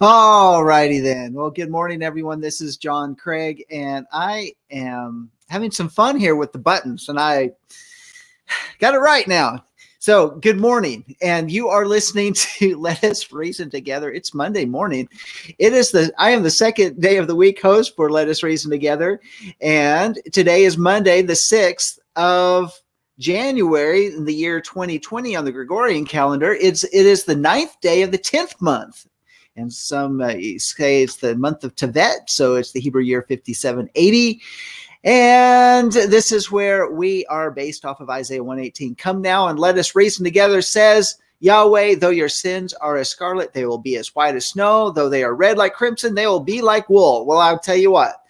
All righty then. Well, good morning, everyone. This is John Craig, and I am having some fun here with the buttons, and I got it right now. So, good morning, and you are listening to Let Us Reason Together. It's Monday morning. I am the second day of the week host for Let Us Reason Together, and today is Monday, the 6th of January in the year 2020 on the Gregorian calendar. It is the 9th day of the 10th month. And some say it's the month of Tevet, so it's the Hebrew year 5780. And this is where we are based off of Isaiah 118. Come now and let us reason together, says Yahweh, though your sins are as scarlet, they will be as white as snow. Though they are red like crimson, they will be like wool. Well, I'll tell you what,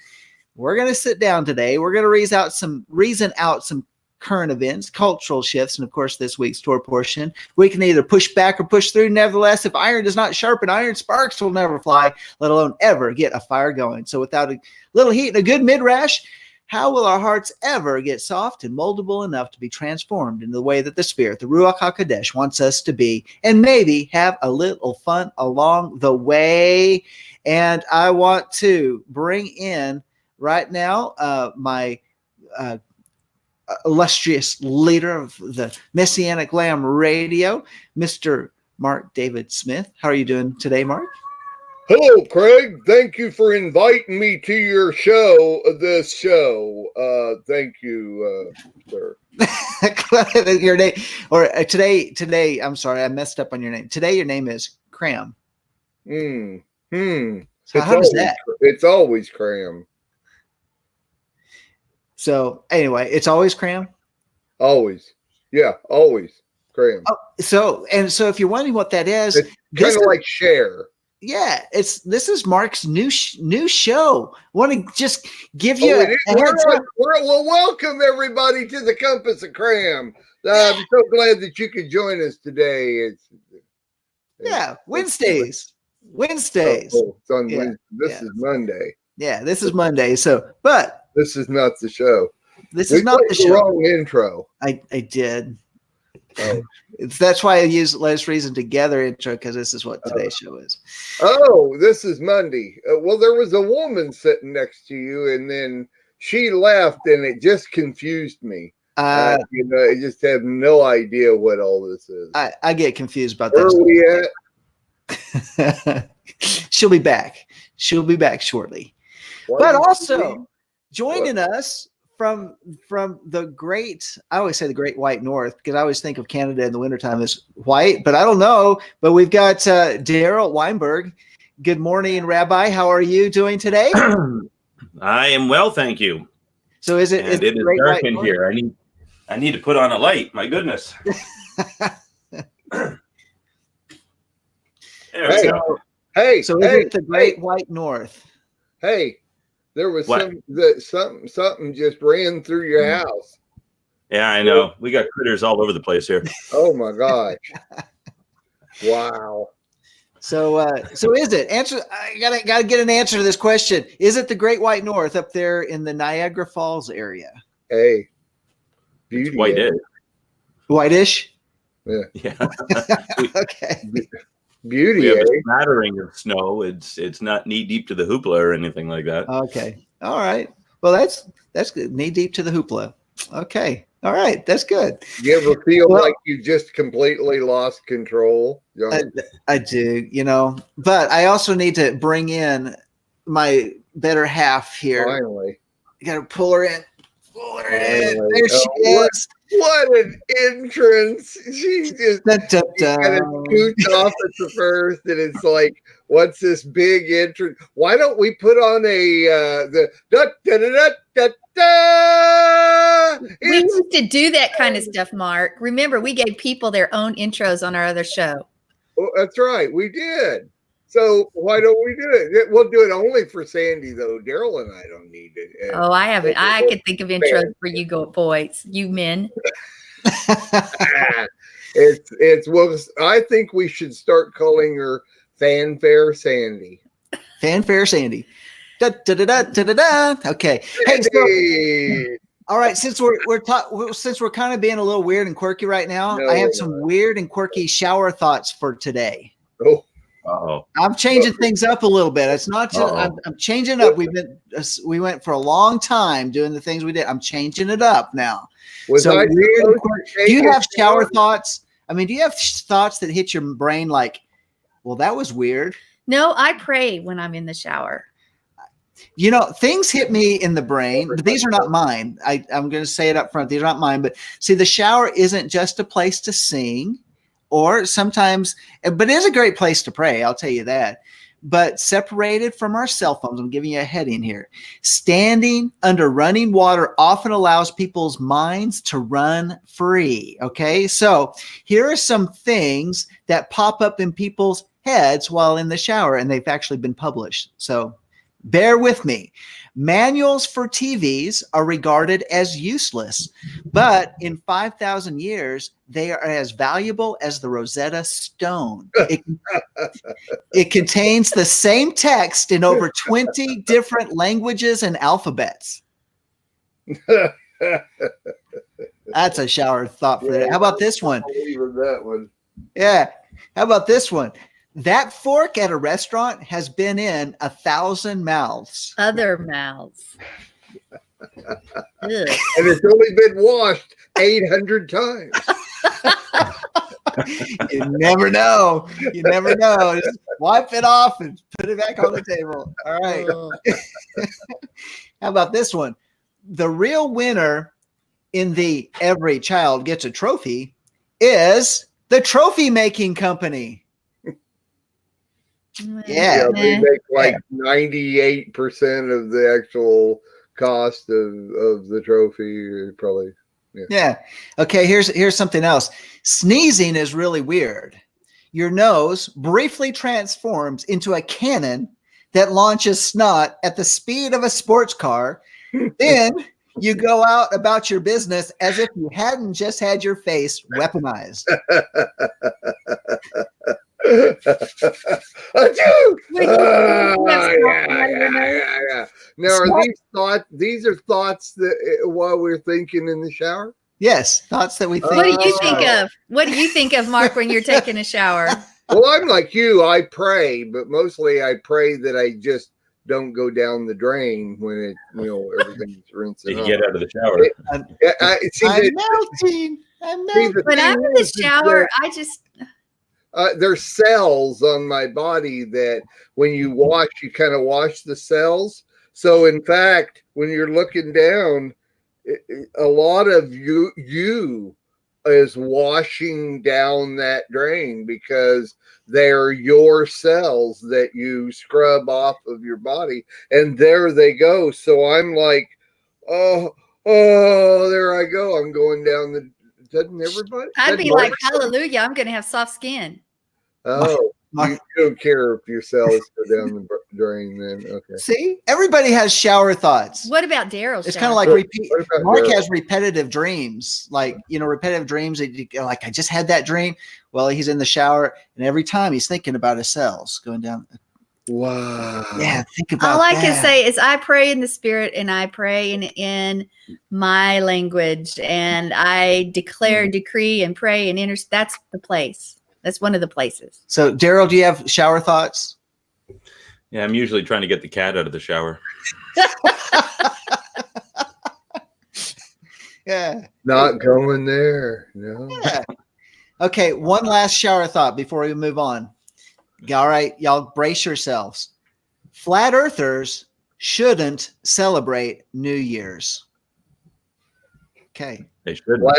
we're going to sit down today. We're going to reason out some current events, cultural shifts, and of course this week's Torah portion. We can either push back or push through. Nevertheless, if iron does not sharpen iron, sparks will never fly, let alone ever get a fire going. So without a little heat and a good midrash, how will our hearts ever get soft and moldable enough to be transformed in the way that the Spirit, the Ruach HaKodesh, wants us to be, and maybe have a little fun along the way? And I want to bring in right now my illustrious leader of the Messianic Lamb Radio, Mr. Mark David Smith. How are you doing today, Mark? Hello, Craig. Thank you for inviting me to your show, this show. Thank you, sir. Your name, or today, I'm sorry, I messed up on your name. Today, your name is Cram. So how does that? It's always Cram. So anyway, it's always Cram? Always. Yeah, always Cram. Oh, so if you're wondering what that is, it's kind of like Share. Yeah, this is Mark's new show. Want to just give you well, welcome everybody to the Compass of Cram. I'm so glad that you could join us today. Wednesdays. Oh, it's on Wednesday. This is Monday. Yeah, this is Monday. But this is not the show. This is not the show. Wrong intro. I did. Oh. That's why I use Let Us Reason Together intro, because this is what today's show is. Oh, this is Monday. Well, there was a woman sitting next to you, and then she left, and it just confused me. I just have no idea what all this is. I get confused about that. Where are we at? She'll be back. She'll be back shortly. But also joining us from the great, I always say the great white north, because I always think of Canada in the wintertime as white, but I don't know. But we've got Darryl Weinberg. Good morning, Rabbi. How are you doing today? I am well, thank you. So it is dark in here. I need to put on a light. My goodness. There we go. Hey, so is it the great white north? Hey. There was something just ran through your house. Yeah, I know. We got critters all over the place here. Oh my gosh! Wow. So is it? Answer. I gotta get an answer to this question. Is it the Great White North up there in the Niagara Falls area? Hey, beauty. It's white-ish. Whitish. Yeah. Okay. Beauty. We have a smattering of snow. It's not knee deep to the hoopla or anything like that. Okay. All right. Well, that's good. Knee deep to the hoopla. Okay. All right. That's good. You ever feel like you just completely lost control? I do, but I also need to bring in my better half here. Finally. You got to pull her in. There she is. What an entrance. She just kind of scoots off at the first, and it's like, what's this big entrance? Why don't we put on the da da da da da da? We used to do that kind of stuff, Mark. Remember, we gave people their own intros on our other show. Oh, that's right. We did. So why don't we do it? We'll do it only for Sandi, though. Darryl and I don't need it. Oh, I haven't. I could think of intros for you boys, you men. Well, I think we should start calling her Fanfare Sandi. Fanfare Sandi. Da, da, da, da, da, da, da. Okay. Hey, so, all right. Since we're kind of being a little weird and quirky right now, I have some weird and quirky shower thoughts for today. Oh. I'm changing things up a little bit. It's not just I'm changing up. We went for a long time doing the things we did. I'm changing it up now. So weird. Do you have shower thoughts? I mean, do you have thoughts that hit your brain like, well, that was weird? No, I pray when I'm in the shower. You know, things hit me in the brain, but these are not mine. I'm going to say it up front. These are not mine. But see, the shower isn't just a place to sing or sometimes, but it is a great place to pray. I'll tell you that. But separated from our cell phones, I'm giving you a heading here. Standing under running water often allows people's minds to run free. Okay. So here are some things that pop up in people's heads while in the shower, and they've actually been published. So bear with me. Manuals for TVs are regarded as useless, but in 5,000 years, they are as valuable as the Rosetta Stone. It contains the same text in over 20 different languages and alphabets. That's a shower thought for that. How about this one? That one. Yeah. How about this one? That fork at a restaurant has been in 1,000 mouths. Other mouths. And it's only been washed 800 times. You never know. You never know. Just wipe it off and put it back on the table. All right. How about this one? The real winner in the every child gets a trophy is the trophy making company. Yeah, they make like 98% of the actual cost of the trophy, probably. Yeah. Okay, here's something else. Sneezing is really weird. Your nose briefly transforms into a cannon that launches snot at the speed of a sports car. Then you go out about your business as if you hadn't just had your face weaponized. Now, are these thoughts that while we're thinking in the shower? Yes, thoughts that we think. What do you think of? What do you think of, Mark, when you're taking a shower? Well, I'm like you. I pray, but mostly I pray that I just don't go down the drain when everything's rinsing. You get out of the shower. I'm melting. When I'm in the shower, I just. There's cells on my body that when you wash, you kind of wash the cells. So in fact, when you're looking down, a lot of you is washing down that drain because they're your cells that you scrub off of your body, and there they go. So I'm like, oh, there I go. I'm going down the. Doesn't everybody? I'd be like, hallelujah, I'm going to have soft skin. Oh, you don't care if your cells go down the drain then. Okay. See, everybody has shower thoughts. What about Darryl? It's kind of like repeat. Mark has repetitive dreams, like, repetitive dreams that you go, like, I just had that dream. Well, he's in the shower, and every time he's thinking about his cells going down. Wow. Yeah, think about all that. I can say is I pray in the spirit and I pray in my language, and I declare, decree, and pray and that's the place. That's one of the places. So, Darryl, do you have shower thoughts? Yeah, I'm usually trying to get the cat out of the shower. Yeah. Not going there. No. Yeah. Okay, one last shower thought before we move on. All right, y'all brace yourselves. Flat earthers shouldn't celebrate New Year's. Okay. They shouldn't.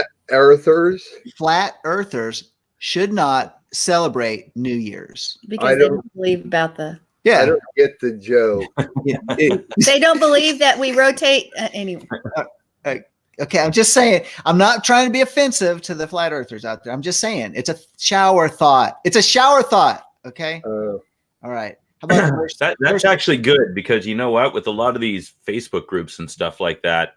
Flat earthers should not celebrate New Year's. Because they don't believe about the... Yeah. I don't get the joke. They don't believe that we rotate anyway. Okay, I'm just saying, I'm not trying to be offensive to the flat earthers out there. I'm just saying, it's a shower thought. It's a shower thought. Okay. All right. How about that's actually good, because you know what? With a lot of these Facebook groups and stuff like that,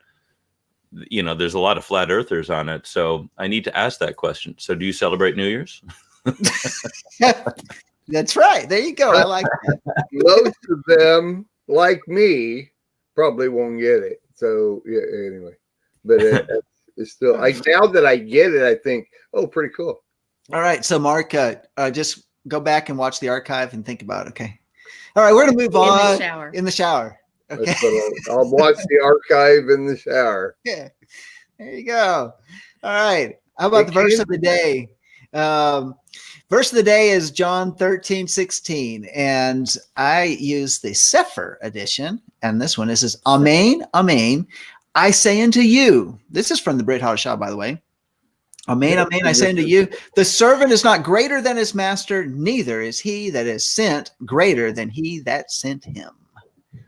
there's a lot of flat earthers on it. So I need to ask that question. So do you celebrate New Year's? That's right. There you go. I like that. Most of them, like me, probably won't get it. So yeah, anyway, but it's still, now that I get it, I think, oh, pretty cool. All right. So Mark, just go back and watch the archive and think about it. Okay. All right, we're gonna move on. In the shower. In the shower. Okay. That's what I'll watch the archive in the shower. Yeah. There you go. All right. How about the verse of the day? Verse of the day is John 13:16, and I use the Sefer edition, and this one is Amen, Amen. I say unto you, this is from the Brit Hadashah, by the way. Amen, amen, I say unto you, the servant is not greater than his master, neither is he that is sent greater than he that sent him.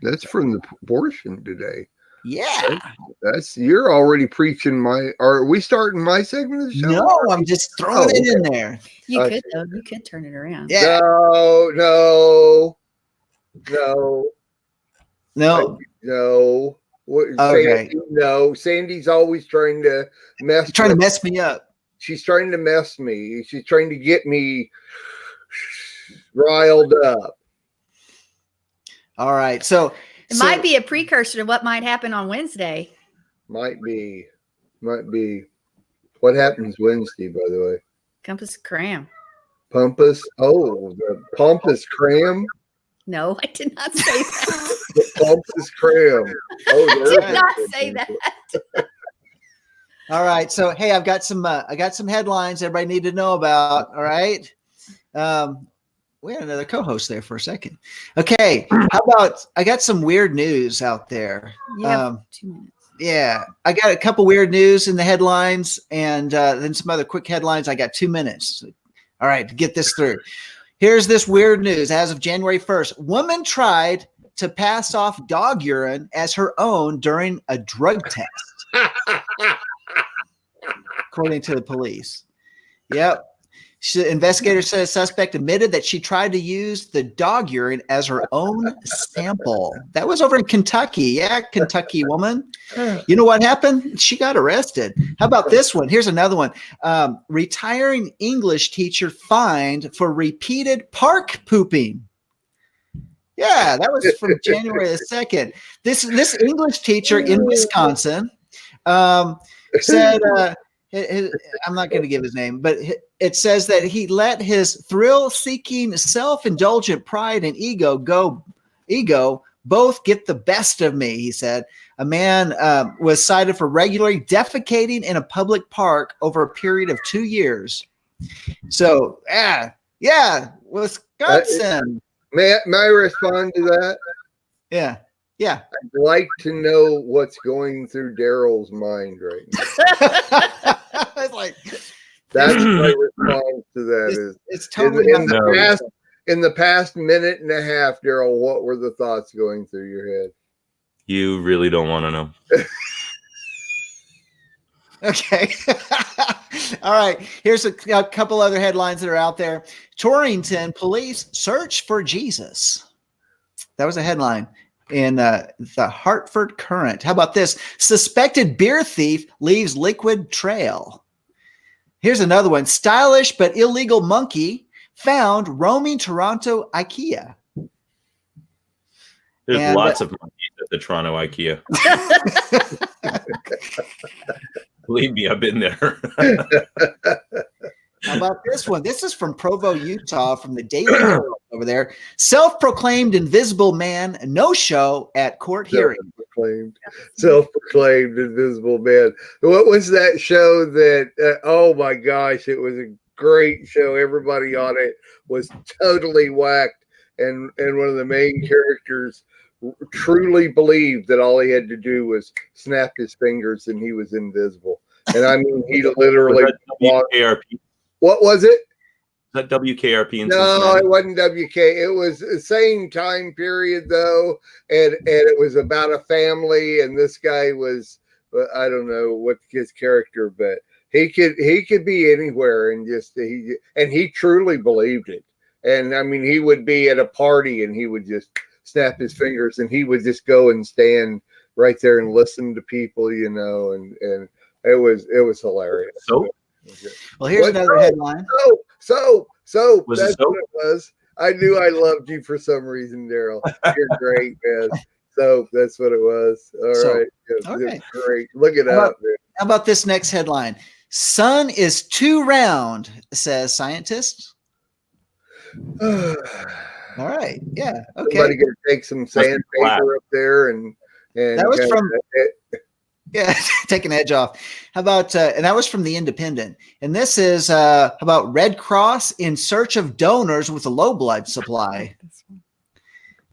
That's from the portion today. Yeah. That's you're already preaching are we starting my segment of the show? No, I'm just throwing it in there. You could though. You could turn it around. Yeah. No. What, okay. Sandy's always trying to mess me up. She's trying to mess me. She's trying to get me riled up. All right. So it might be a precursor to what might happen on Wednesday. Might be. What happens Wednesday, by the way? Compass cram. Pumpus. Oh, the Pompous cram. No, I did not say that. The Pompous cram. Oh, I did not say that. All right. So, hey, I got some headlines everybody need to know about. All right. We had another co-host there for a second. Okay. How about, I got some weird news out there. You have 2 minutes. Yeah. I got a couple weird news in the headlines and then some other quick headlines. I got 2 minutes. All right. To get this through. Here's this weird news. As of January 1st, woman tried to pass off dog urine as her own during a drug test. According to the police. Yep. Investigator says suspect admitted that she tried to use the dog urine as her own sample. That was over in Kentucky. Yeah, Kentucky woman. You know what happened? She got arrested. How about this one? Here's another one. Retiring English teacher fined for repeated park pooping. Yeah, that was from January the 2nd. This English teacher in Wisconsin said, I'm not going to give his name, but it says that he let his thrill-seeking, self-indulgent pride and ego both get the best of me, he said. A man was cited for regularly defecating in a public park over a period of 2 years. So, Wisconsin. May I respond to that? Yeah. I'd like to know what's going through Darryl's mind right now. It's like that's my response to that. It's totally in the past minute and a half, Darryl, what were the thoughts going through your head? You really don't want to know. Okay. All right. Here's a couple other headlines that are out there. Torrington police search for Jesus. That was a headline in the Hartford Courant. How about this? Suspected beer thief leaves liquid trail. Here's another one. Stylish but illegal monkey found roaming Toronto IKEA. There's lots of monkeys at the Toronto IKEA. Believe me, I've been there. How about this one? This is from Provo, Utah, from the Daily Herald over there. Self-proclaimed invisible man, no show at court hearing. Self-proclaimed invisible man. What was that show that, oh my gosh, it was a great show. Everybody on it was totally whacked. And one of the main characters truly believed that all he had to do was snap his fingers and he was invisible. And I mean, he literally WKRP. What was it? Is that WKRP in No, Cincinnati? it wasn't WK. It was the same time period though, and it was about a family. And this guy was, I don't know what his character, but he could be anywhere, and he truly believed it. And I mean, he would be at a party and he would just snap his fingers and he would just go and stand right there and listen to people, and it was hilarious. So. Well, here's another headline. So Was that's it so? what it was. I knew I loved you for some reason, Darryl. You're great, man. So that's what it was. All right. Okay. Great. Look it up, man. How about this next headline? Sun is too round, says scientists. All right. Yeah. Okay. Somebody gonna take some sandpaper up there and that was from take an edge off. How about and that was from the Independent. And this is about Red Cross in search of donors with a low blood supply.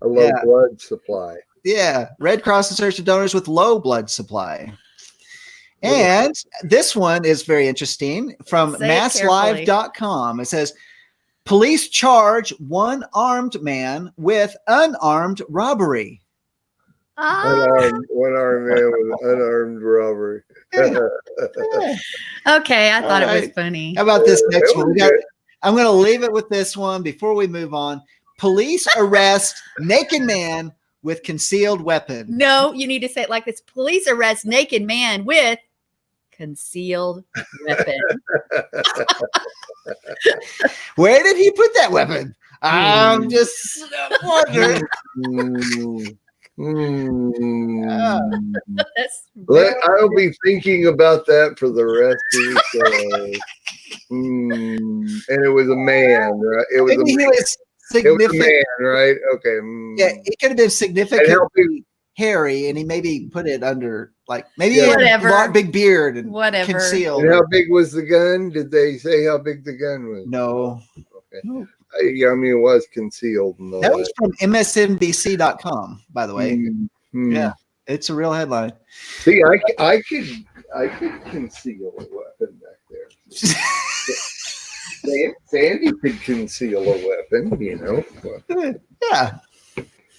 A low blood supply. Yeah, Red Cross in search of donors with low blood supply. And this one is very interesting from masslive.com. It says, police charge one armed man with unarmed robbery. One armed man with unarmed robbery. Okay, I thought it was funny. How about this next one? I'm going to leave it with this one before we move on. Police arrest naked man with concealed weapon. No, you need to say it like this. Police arrest naked man with concealed weapon. Where did he put that weapon? I'm just wondering. I'll be thinking about that for the rest of the show. And it was a man, right? It was a man, right? Okay. Yeah, it could have been significantly hairy, and he maybe put it under, like, maybe he had a big beard and concealed. And how big was the gun? Did they say how big the gun was? No. Okay. No. I mean, it was concealed. And that was from MSNBC.com, by the way. Yeah, it's a real headline. See, I could conceal a weapon back there. Sandy could conceal a weapon, you know. Yeah,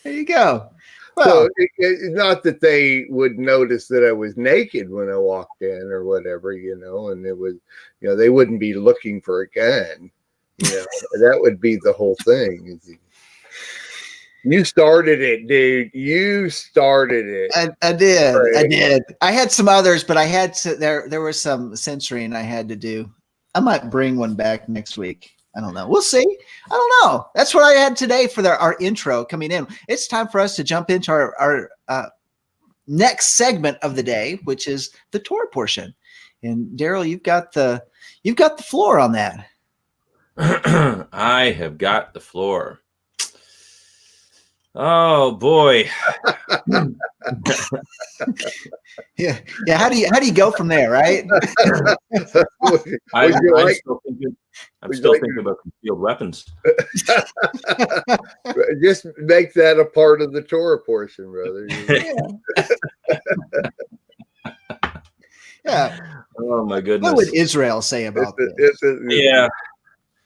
there you go. Well, so not that they would notice that I was naked when I walked in or whatever, you know, and it was, you know, they wouldn't be looking for a gun. You know, that would be the whole thing. You started it, dude. You started it. I did. Right. I did. I had some others, but I had to. There was some censoring I had to do. I might bring one back next week. I don't know. We'll see. I don't know. That's what I had today for our intro coming in. It's time for us to jump into our next segment of the day, which is the Torah portion. And Darryl, you've got the floor on that. I have got the floor. Oh boy. yeah. How do you go from there, right? I'm still thinking about concealed weapons. Just make that a part of the Torah portion, brother. Yeah. Oh my goodness. What would Israel say about this? Yeah.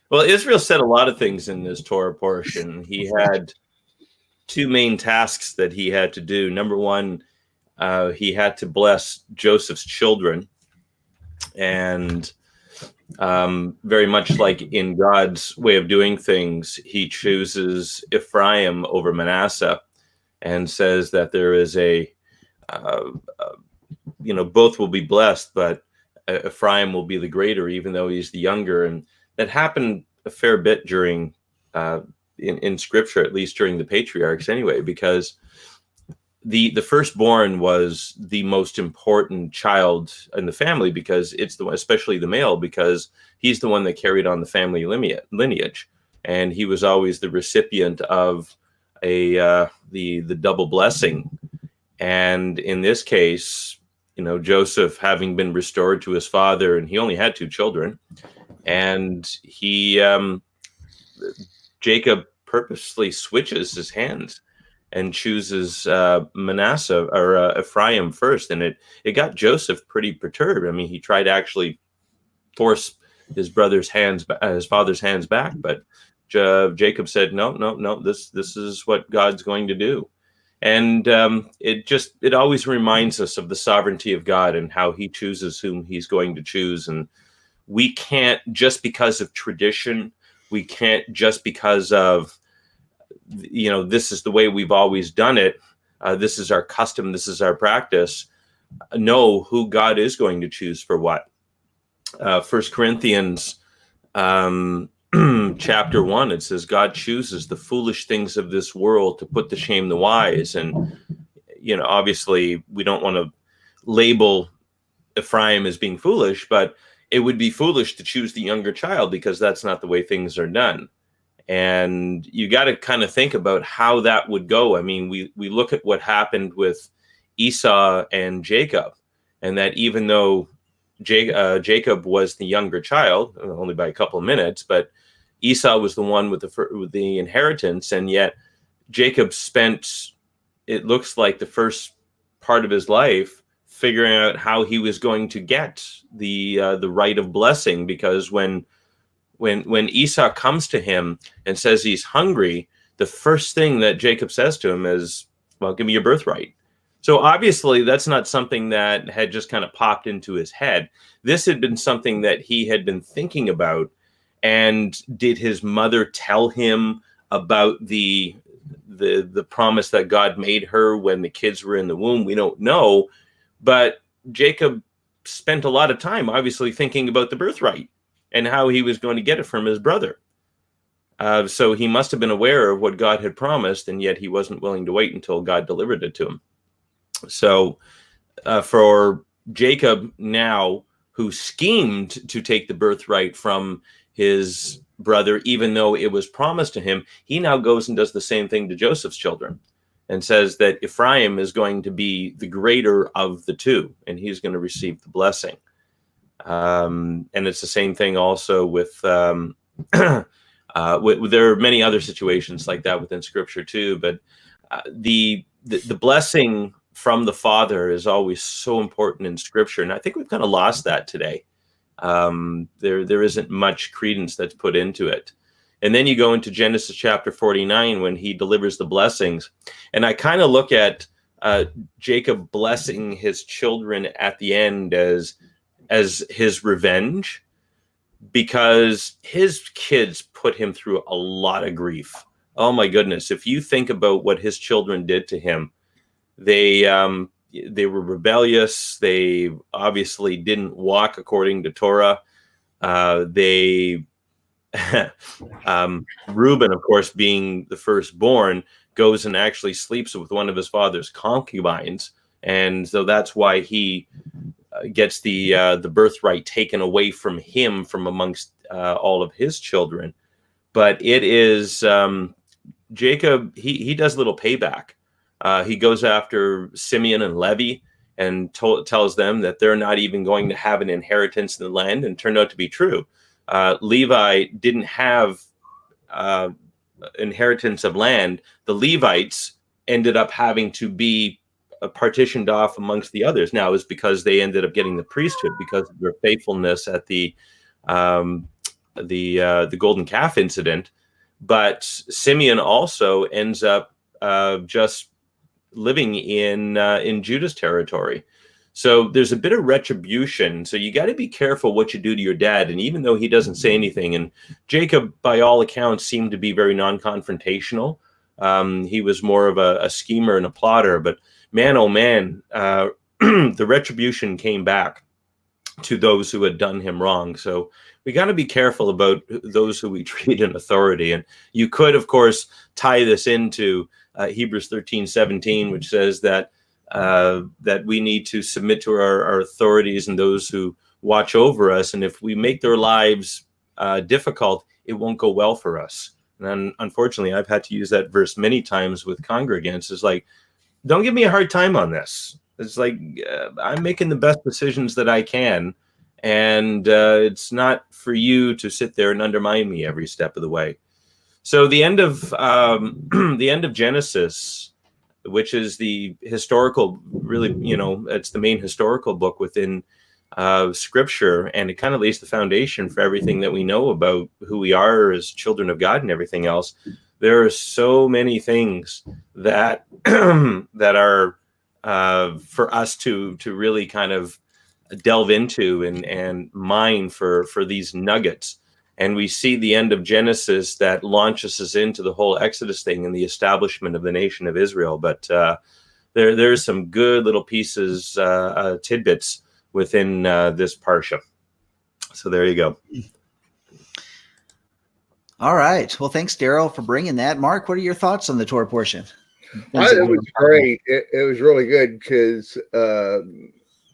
Well, Israel said a lot of things in this Torah portion. He had two main tasks that he had to do. Number one, he had to bless Joseph's children. And very much like in God's way of doing things, he chooses Ephraim over Manasseh and says that there is both will be blessed, but Ephraim will be the greater, even though he's the younger. And that happened a fair bit during in Scripture, at least during the patriarchs anyway, because the firstborn was the most important child in the family, because it's especially the male, because he's the one that carried on the family lineage, and he was always the recipient of the double blessing. And in this case, you know, Joseph, having been restored to his father, and he only had two children, and Jacob purposely switches his hands and chooses Manasseh or Ephraim first, and it got Joseph pretty perturbed. I mean, he tried to actually force his father's hands back, but Jacob said, no, this is what God's going to do. And it always reminds us of the sovereignty of God and how he chooses whom he's going to choose. And we can't, just because of tradition, we can't, just because of, you know, this is the way we've always done it, this is our custom, this is our practice, know who God is going to choose for what. 1 Corinthians chapter 1, it says, God chooses the foolish things of this world to put to shame the wise. And, you know, obviously we don't want to label Ephraim as being foolish, but it would be foolish to choose the younger child, because that's not the way things are done. And you got to kind of think about how that would go. I mean, we look at what happened with Esau and Jacob, and that even though Jacob was the younger child, only by a couple of minutes, but Esau was the one with the inheritance, and yet Jacob spent, it looks like, the first part of his life figuring out how he was going to get the right of blessing, because when Esau comes to him and says he's hungry, the first thing that Jacob says to him is, "Well, give me your birthright." So obviously that's not something that had just kind of popped into his head. This had been something that he had been thinking about. And did his mother tell him about the promise that God made her when the kids were in the womb? We don't know. But Jacob spent a lot of time obviously thinking about the birthright and how he was going to get it from his brother. So he must have been aware of what God had promised, and yet he wasn't willing to wait until God delivered it to him. So for Jacob now, who schemed to take the birthright from his brother, even though it was promised to him, he now goes and does the same thing to Joseph's children and says that Ephraim is going to be the greater of the two, and he's going to receive the blessing. And it's the same thing also with, there are many other situations like that within Scripture too, but the blessing from the Father is always so important in Scripture, and I think we've kind of lost that today. There isn't much credence that's put into it. And then you go into Genesis chapter 49 when he delivers the blessings, and I kind of look at Jacob blessing his children at the end as his revenge, because his kids put him through a lot of grief. Oh my goodness, if you think about what his children did to him, they were rebellious. They obviously didn't walk according to Torah. Reuben, of course, being the firstborn, goes and actually sleeps with one of his father's concubines, and so that's why he gets the birthright taken away from him from amongst all of his children. But it is Jacob. He does a little payback. He goes after Simeon and Levi and tells them that they're not even going to have an inheritance in the land, and turned out to be true. Levi didn't have inheritance of land. The Levites ended up having to be partitioned off amongst the others. Now, it's because they ended up getting the priesthood because of their faithfulness at the golden calf incident. But Simeon also ends up just living in Judah's territory. So there's a bit of retribution. So you got to be careful what you do to your dad. And even though he doesn't say anything, and Jacob, by all accounts, seemed to be very non-confrontational. He was more of a schemer and a plotter. But man, oh man, the retribution came back to those who had done him wrong. So we got to be careful about those who we treat in authority. And you could, of course, tie this into Hebrews 13:17, which says that we need to submit to our authorities and those who watch over us. And if we make their lives difficult, it won't go well for us. And unfortunately, I've had to use that verse many times with congregants. It's like, don't give me a hard time on this. It's like, I'm making the best decisions that I can. And it's not for you to sit there and undermine me every step of the way. So the end of Genesis, which is the historical, really, it's the main historical book within Scripture, and it kind of lays the foundation for everything that we know about who we are as children of God and everything else. There are so many things that that are for us to really kind of delve into and mine for these nuggets. And we see the end of Genesis that launches us into the whole Exodus thing and the establishment of the nation of Israel. But there's some good little pieces, tidbits within this parsha. So there you go. All right. Well, thanks, Darryl, for bringing that. Mark, what are your thoughts on the Torah portion? It was great. It was really good because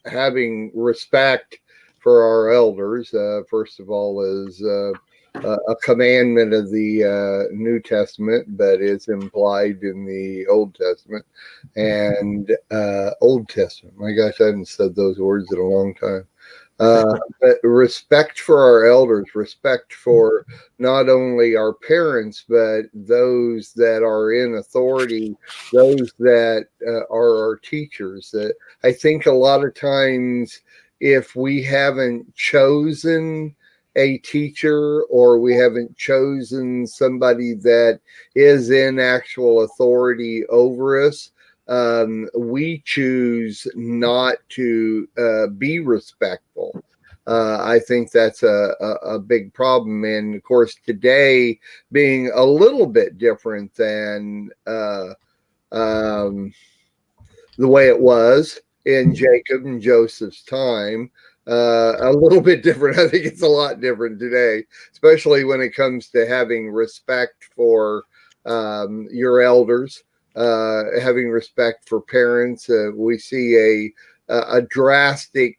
having respect for our elders, first of all, is a commandment of the New Testament, but it's implied in the Old Testament. And Old Testament, my gosh, I haven't said those words in a long time. But respect for our elders, respect for not only our parents, but those that are in authority, those that are our teachers. I think a lot of times, if we haven't chosen a teacher or we haven't chosen somebody that is in actual authority over us, we choose not to be respectful. I think that's a big problem. And of course, today being a little bit different than the way it was in Jacob and Joseph's time, a little bit different. I think it's a lot different today, especially when it comes to having respect for your elders. Having respect for parents. We see a drastic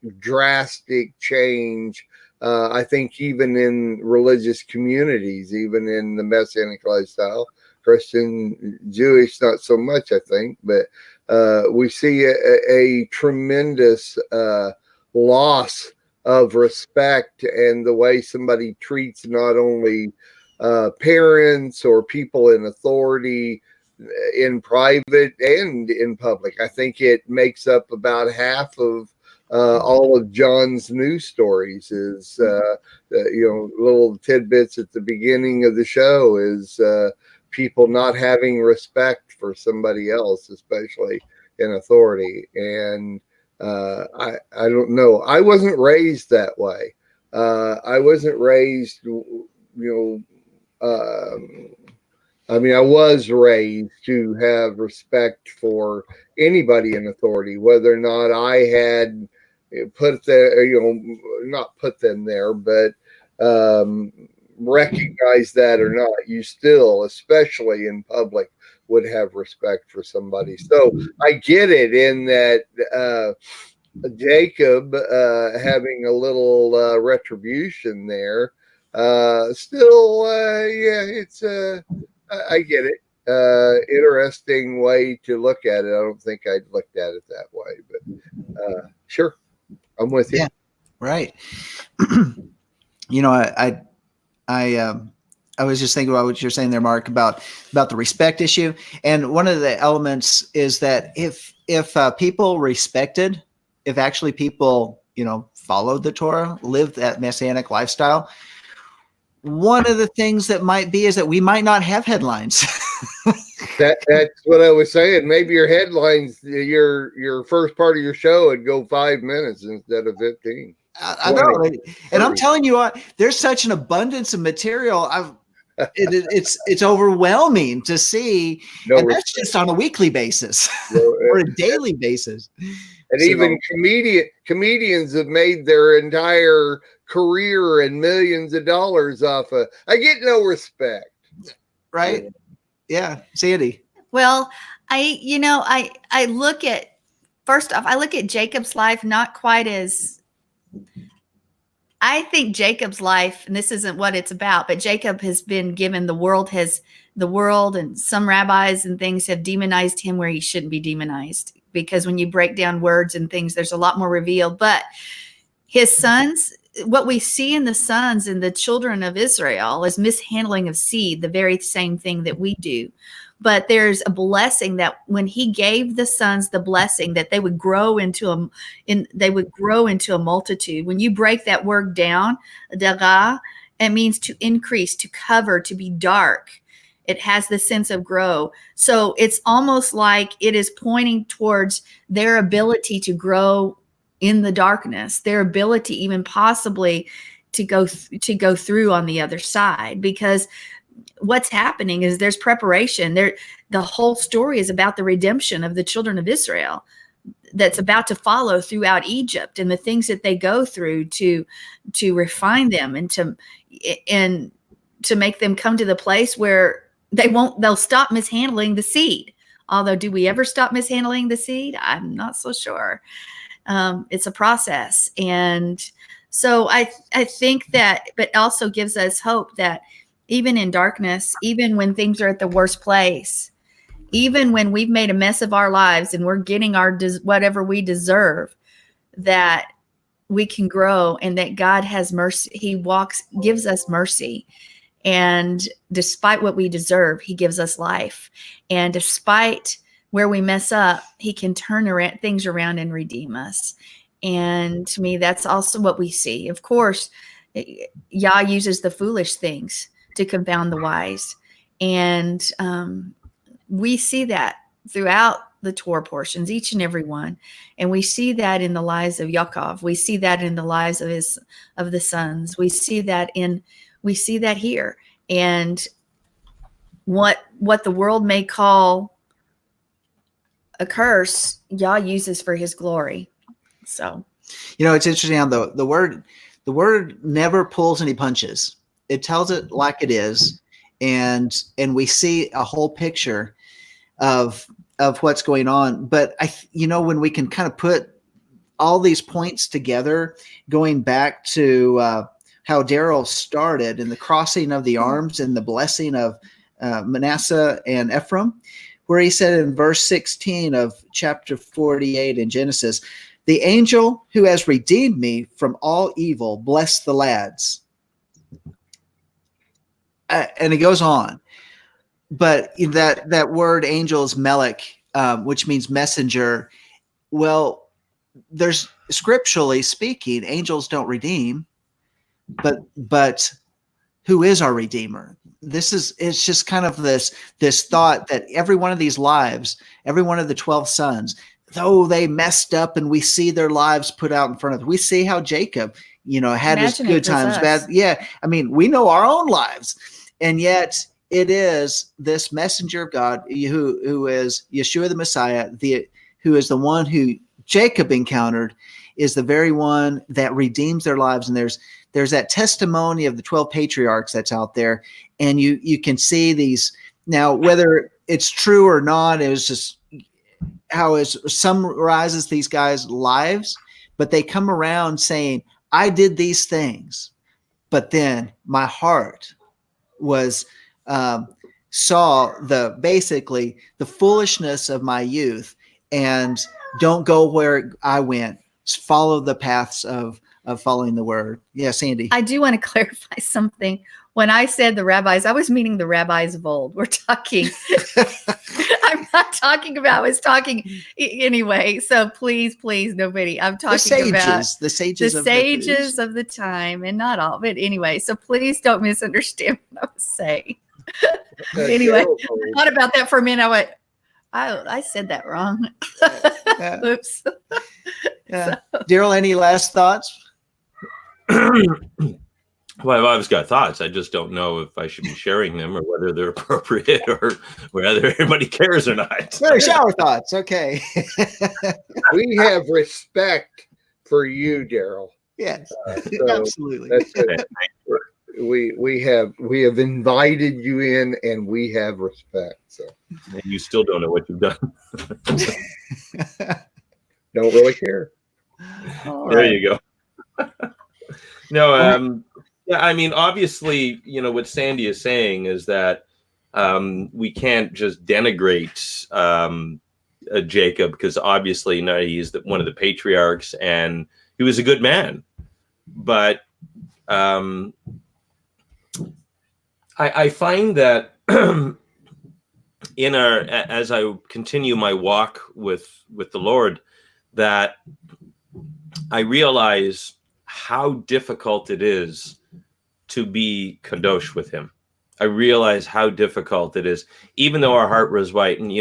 change. I think even in religious communities, even in the Messianic lifestyle, Christian, Jewish, not so much, I think, but we see a tremendous loss of respect and the way somebody treats not only parents or people in authority in private and in public. I think it makes up about half of all of John's news stories is, little tidbits at the beginning of the show is people not having respect for somebody else, especially in authority. And I don't know. I wasn't raised that way. I wasn't raised, I was raised to have respect for anybody in authority, whether or not I had put not put them there, but recognize that or not, you still, especially in public, would have respect for somebody. So I get it in that Jacob having a little retribution there. Still, it's I get it. Interesting way to look at it. I don't think I'd looked at it that way, but sure, I'm with you. Yeah, right. I was just thinking about what you're saying there, Mark, about the respect issue. And one of the elements is that if people respected, if actually people, followed the Torah, lived that Messianic lifestyle, one of the things that might be is that we might not have headlines. That's what I was saying. Maybe your headlines, your first part of your show would go 5 minutes instead of 15. I know, and I'm telling you what, there's such an abundance of material. It's overwhelming to see, and that's just on a weekly basis or a daily basis. And even comedians have made their entire career and millions of dollars off of. I get no respect, right? Yeah, Sandi. Well, I look at, first off, I look at Jacob's life not quite as. I think Jacob's life, and this isn't what it's about, but Jacob has been given the world, and some rabbis and things have demonized him where he shouldn't be demonized, because when you break down words and things, there's a lot more revealed. But his sons, what we see in the sons and the children of Israel is mishandling of seed, the very same thing that we do. But there's a blessing that when he gave the sons the blessing that they would grow into a multitude. When you break that word down, dara, it means to increase, to cover, to be dark. It has the sense of grow. So it's almost like it is pointing towards their ability to grow in the darkness, their ability even possibly to go through on the other side, because what's happening is there's preparation there. The whole story is about the redemption of the children of Israel that's about to follow throughout Egypt, and the things that they go through to refine them and to make them come to the place where they'll stop mishandling the seed. Although, do we ever stop mishandling the seed? I'm not so sure. It's a process. And So I think that, but also gives us hope that even in darkness, even when things are at the worst place, even when we've made a mess of our lives and we're getting our whatever we deserve, that we can grow and that God has mercy. He gives us mercy. And despite what we deserve, he gives us life. And despite where we mess up, he can turn things around and redeem us. And to me, that's also what we see. Of course, Yah uses the foolish things to confound the wise. And we see that throughout the Torah portions, each and every one. And we see that in the lives of Yaakov. We see that in the lives of the sons. We see that here. And what the world may call a curse, Yah uses for his glory. So, it's interesting how the word never pulls any punches. It tells it like it is. And we see a whole picture of what's going on. But when we can kind of put all these points together, going back to how Darryl started and the crossing of the arms and the blessing of Manasseh and Ephraim, where he said in verse 16 of chapter 48 in Genesis, the angel who has redeemed me from all evil, bless the lads. And it goes on. But that word angel is melech, which means messenger. Well, there's scripturally speaking, angels don't redeem, but who is our redeemer? It's just kind of this thought that every one of these lives, every one of the 12 sons, though they messed up and we see their lives put out in front of us, we see how Jacob, had his good times, bad. Yeah. I mean, we know our own lives, and yet it is this messenger of God who is Yeshua the Messiah, who is the one who Jacob encountered, is the very one that redeems their lives. And there's that testimony of the 12 patriarchs that's out there. And you can see these now, whether it's true or not, it was just how it summarizes these guys' lives, but they come around saying, I did these things, but then my heart was saw basically the foolishness of my youth, and don't go where I went. Follow the paths of following the word. Yeah, Sandi. I do want to clarify something. When I said the rabbis, I was meaning the rabbis of old. We're talking. I'm not talking about. I was talking anyway. So please, nobody. I'm talking about the sages of the time, and not all. But anyway, so please don't misunderstand what I was saying. Anyway, I thought about that for a minute. I went, I said that wrong. Yeah. Oops. Yeah. So. Darryl, any last thoughts? Well, I've always got thoughts. I just don't know if I should be sharing them or whether they're appropriate or whether everybody cares or not. Well, shower thoughts. Okay. We have respect for you, Darryl. Yes, so absolutely. We have invited you in, and we have respect. So, and you still don't know what you've done. Don't really care. There you go. No, yeah, I mean, obviously, what Sandi is saying is that we can't just denigrate Jacob, because obviously, he's one of the patriarchs and he was a good man. But I find that as I continue my walk with the Lord, that I realize how difficult it is to be kadosh with him. I realize how difficult it is, even though our heart was right. And,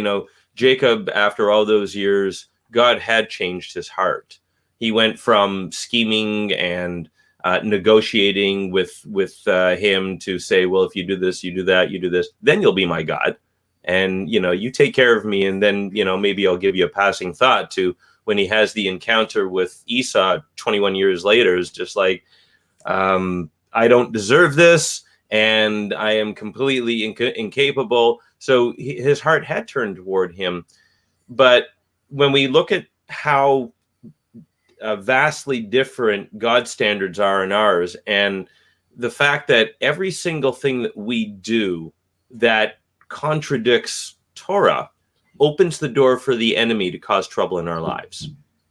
Jacob, after all those years, God had changed his heart. He went from scheming and negotiating with him to say, well, if you do this, you do that, you do this, then you'll be my God. And, you take care of me. And then, maybe I'll give you a passing thought, to when he has the encounter with Esau 21 years later, is just like, I don't deserve this, and I am completely incapable. So his heart had turned toward him. But when we look at how vastly different God standards are in ours. And the fact that every single thing that we do that contradicts Torah opens the door for the enemy to cause trouble in our lives.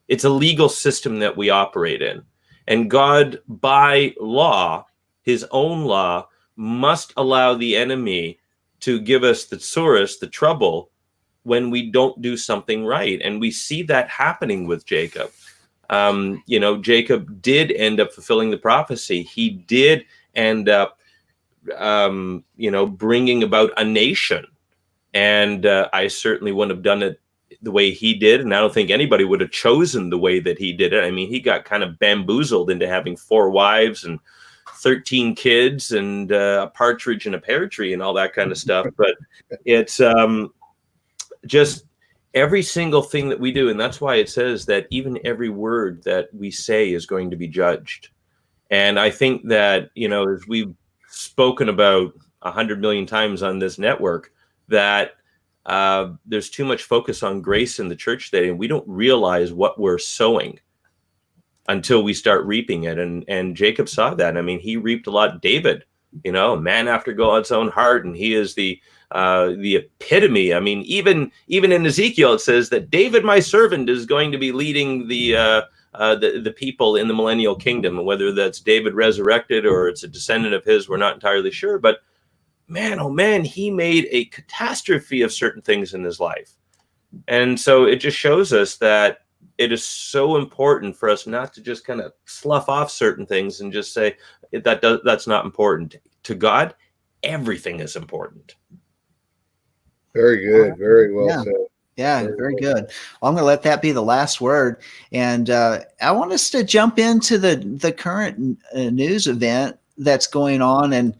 It's a legal system that we operate in. And God, by law, his own law, must allow the enemy to give us the tsuris, the trouble, when we don't do something right. And we see that happening with Jacob. Jacob did end up fulfilling the prophecy. He did end up, bringing about a nation. And I certainly wouldn't have done it the way he did. And I don't think anybody would have chosen the way that he did it. I mean, he got kind of bamboozled into having 4 wives and 13 kids and a partridge in a pear tree and all that kind of stuff. But it's just every single thing that we do. And that's why it says that even every word that we say is going to be judged. And I think that, as we've spoken about 100 million times on this network, that there's too much focus on grace in the church today, and we don't realize what we're sowing until we start reaping it. And Jacob saw that. I mean, he reaped a lot. David, a man after God's own heart, and he is the epitome. I mean, even in Ezekiel, it says that David, my servant, is going to be leading the people in the millennial kingdom. Whether that's David resurrected or it's a descendant of his, we're not entirely sure. But man, oh man, he made a catastrophe of certain things in his life. And so it just shows us that it is so important for us not to just kind of slough off certain things and just say that's not important. To God, everything is important. Very good. Very well said. Yeah, very good. Well, I'm going to let that be the last word. And I want us to jump into the current news event that's going on. And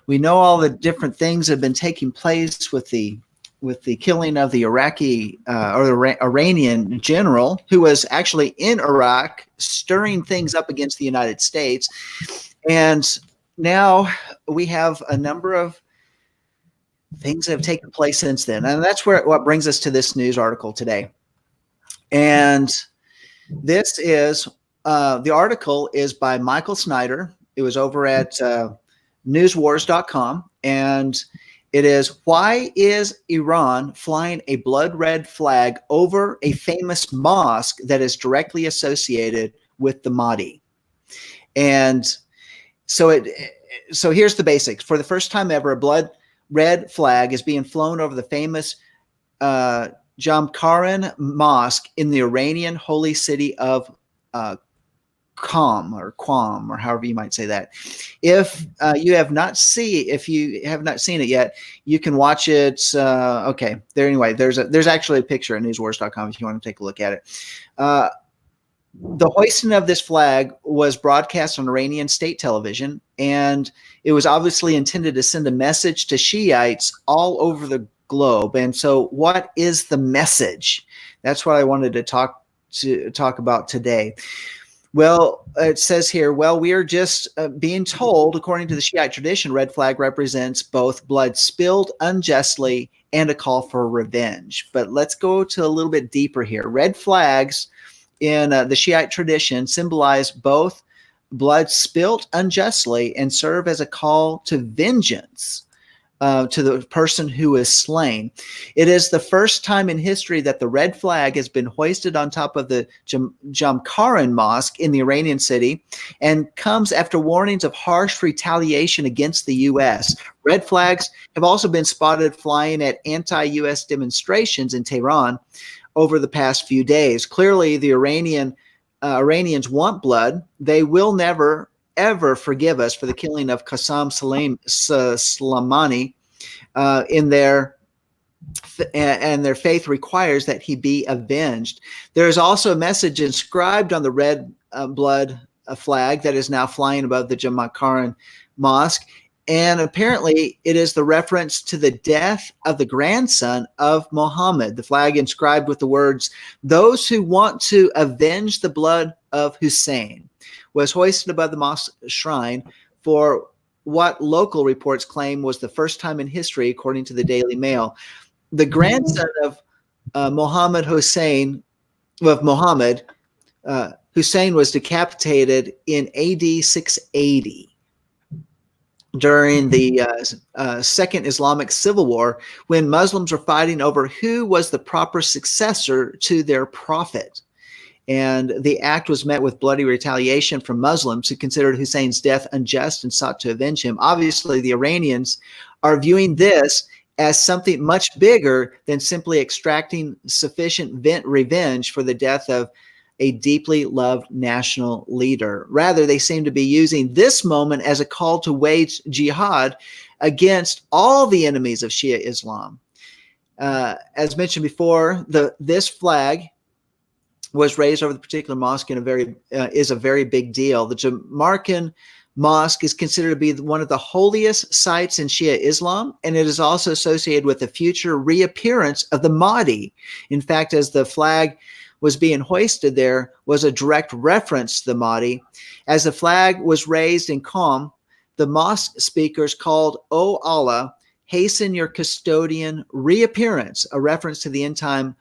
we know all the different things that have been taking place with the killing of the Iraqi or the Iranian general who was actually in Iraq stirring things up against the United States. And now we have a number of things that have taken place since then. And that's what brings us to this news article today. And this is the article is by Michael Snyder. It was over at newswars.com. And it is, why is Iran flying a blood red flag over a famous mosque that is directly associated with the Mahdi? And so here's the basics. For the first time ever, a blood red flag is being flown over the famous Jamkaran Mosque in the Iranian holy city of Qom or however you might say that. If you have not seen it yet, you can watch it. Okay, there anyway. There's actually a picture at newswars.com if you want to take a look at it. The hoisting of this flag was broadcast on Iranian state television, and it was obviously intended to send a message to Shiites all over the globe. And so, what is the message? That's what I wanted to talk about today. Well, it says here, we are just being told, according to the Shiite tradition, red flag represents both blood spilled unjustly and a call for revenge. But let's go to a little bit deeper here. Red flags in the Shiite tradition symbolize both blood spilt unjustly and serve as a call to vengeance to the person who is slain. It is the first time in history that the red flag has been hoisted on top of the Jamkaran Mosque in the Iranian city, and comes after warnings of harsh retaliation against the U.S. Red flags have also been spotted flying at anti-U.S. demonstrations in Tehran over the past few days. Clearly, the Iranians want blood. They will never, ever forgive us for the killing of Qasem Soleimani, and their faith requires that he be avenged. There is also a message inscribed on the red blood flag that is now flying above the Jamkaran Mosque. And apparently it is the reference to the death of the grandson of Muhammad. The flag inscribed with the words, "Those who want to avenge the blood of Hussein," was hoisted above the mosque shrine for what local reports claim was the first time in history, according to the Daily Mail. The grandson of Muhammad, Hussein was decapitated in AD 680 during the Second Islamic Civil War, when Muslims were fighting over who was the proper successor to their prophet. And the act was met with bloody retaliation from Muslims who considered Hussein's death unjust and sought to avenge him. Obviously, the Iranians are viewing this as something much bigger than simply extracting sufficient revenge for the death of a deeply loved national leader. Rather, they seem to be using this moment as a call to wage jihad against all the enemies of Shia Islam. As mentioned before, this flag was raised over the particular mosque in is a very big deal. The Jamaican Mosque is considered to be one of the holiest sites in Shia Islam, and it is also associated with the future reappearance of the Mahdi. In fact, as the flag was being hoisted, there was a direct reference to the Mahdi. As the flag was raised in Qom, the mosque speakers called, "O Allah, hasten your custodian reappearance," a reference to the end time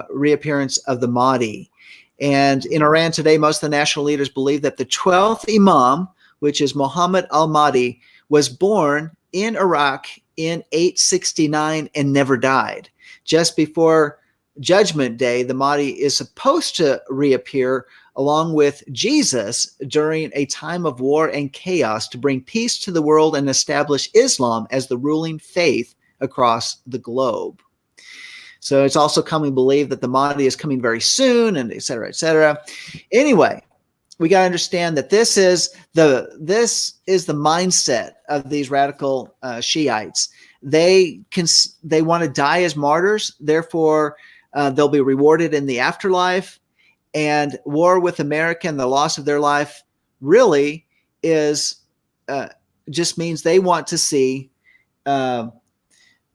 reappearance of the Mahdi. And in Iran today, most of the national leaders believe that the 12th Imam, which is Muhammad al-Mahdi, was born in Iraq in 869 and never died. Just before Judgment Day, the Mahdi is supposed to reappear along with Jesus during a time of war and chaos to bring peace to the world and establish Islam as the ruling faith across the globe. So it's also commonly believed that the Mahdi is coming very soon, and et cetera, et cetera. Anyway, we got to understand that this is the mindset of these radical Shiites. They want to die as martyrs, therefore they'll be rewarded in the afterlife. And war with America and the loss of their life really is just means they want to see.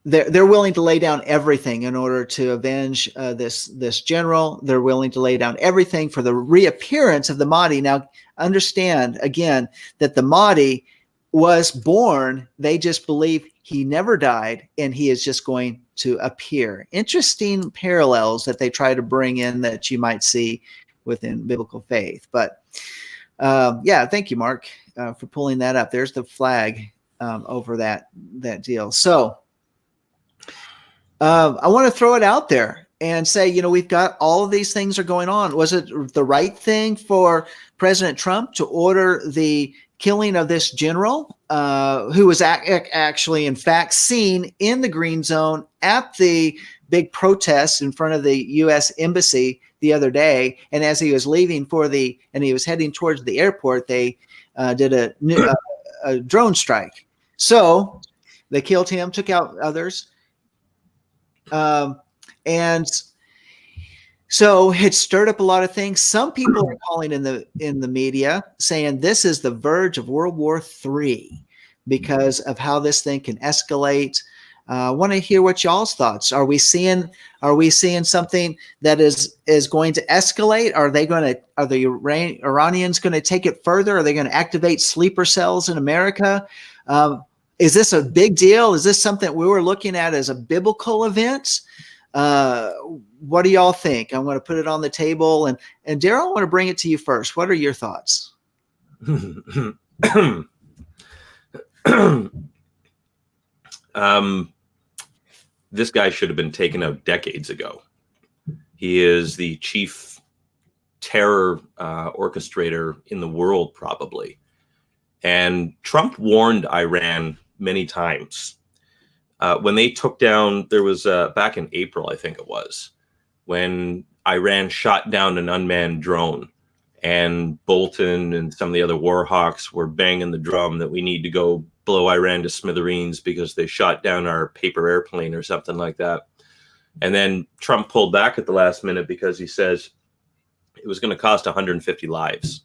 They're willing to lay down everything in order to avenge this general. They're willing to lay down everything for the reappearance of the Mahdi. Now, understand again that the Mahdi was born. They just believe he never died and he is just going to appear. Interesting parallels that they try to bring in that you might see within biblical faith. But yeah, thank you, Mark, for pulling that up. There's the flag over that deal. So I want to throw it out there and say, we've got all of these things are going on. Was it the right thing for President Trump to order the killing of this general who was actually, in fact, seen in the green zone at the big protest in front of the U.S. Embassy the other day? And as he was leaving and he was heading towards the airport, they did a drone strike. So they killed him, took out others. And so it stirred up a lot of things. Some people are calling in the media saying this is the verge of World War III because of how this thing can escalate. I want to hear what y'all's thoughts. Are we seeing something that is going to escalate? Are the Iranians going to take it further? Are they going to activate sleeper cells in America? Is this a big deal? Is this something we were looking at as a biblical event? What do y'all think? I'm going to put it on the table. And Darryl, I want to bring it to you first. What are your thoughts? This guy should have been taken out decades ago. He is the chief terror orchestrator in the world, probably. And Trump warned Iran many times. When they took down, there was back in April, I think it was, when Iran shot down an unmanned drone, and Bolton and some of the other war hawks were banging the drum that we need to go blow Iran to smithereens because they shot down our paper airplane or something like that. And then Trump pulled back at the last minute because he says it was going to cost 150 lives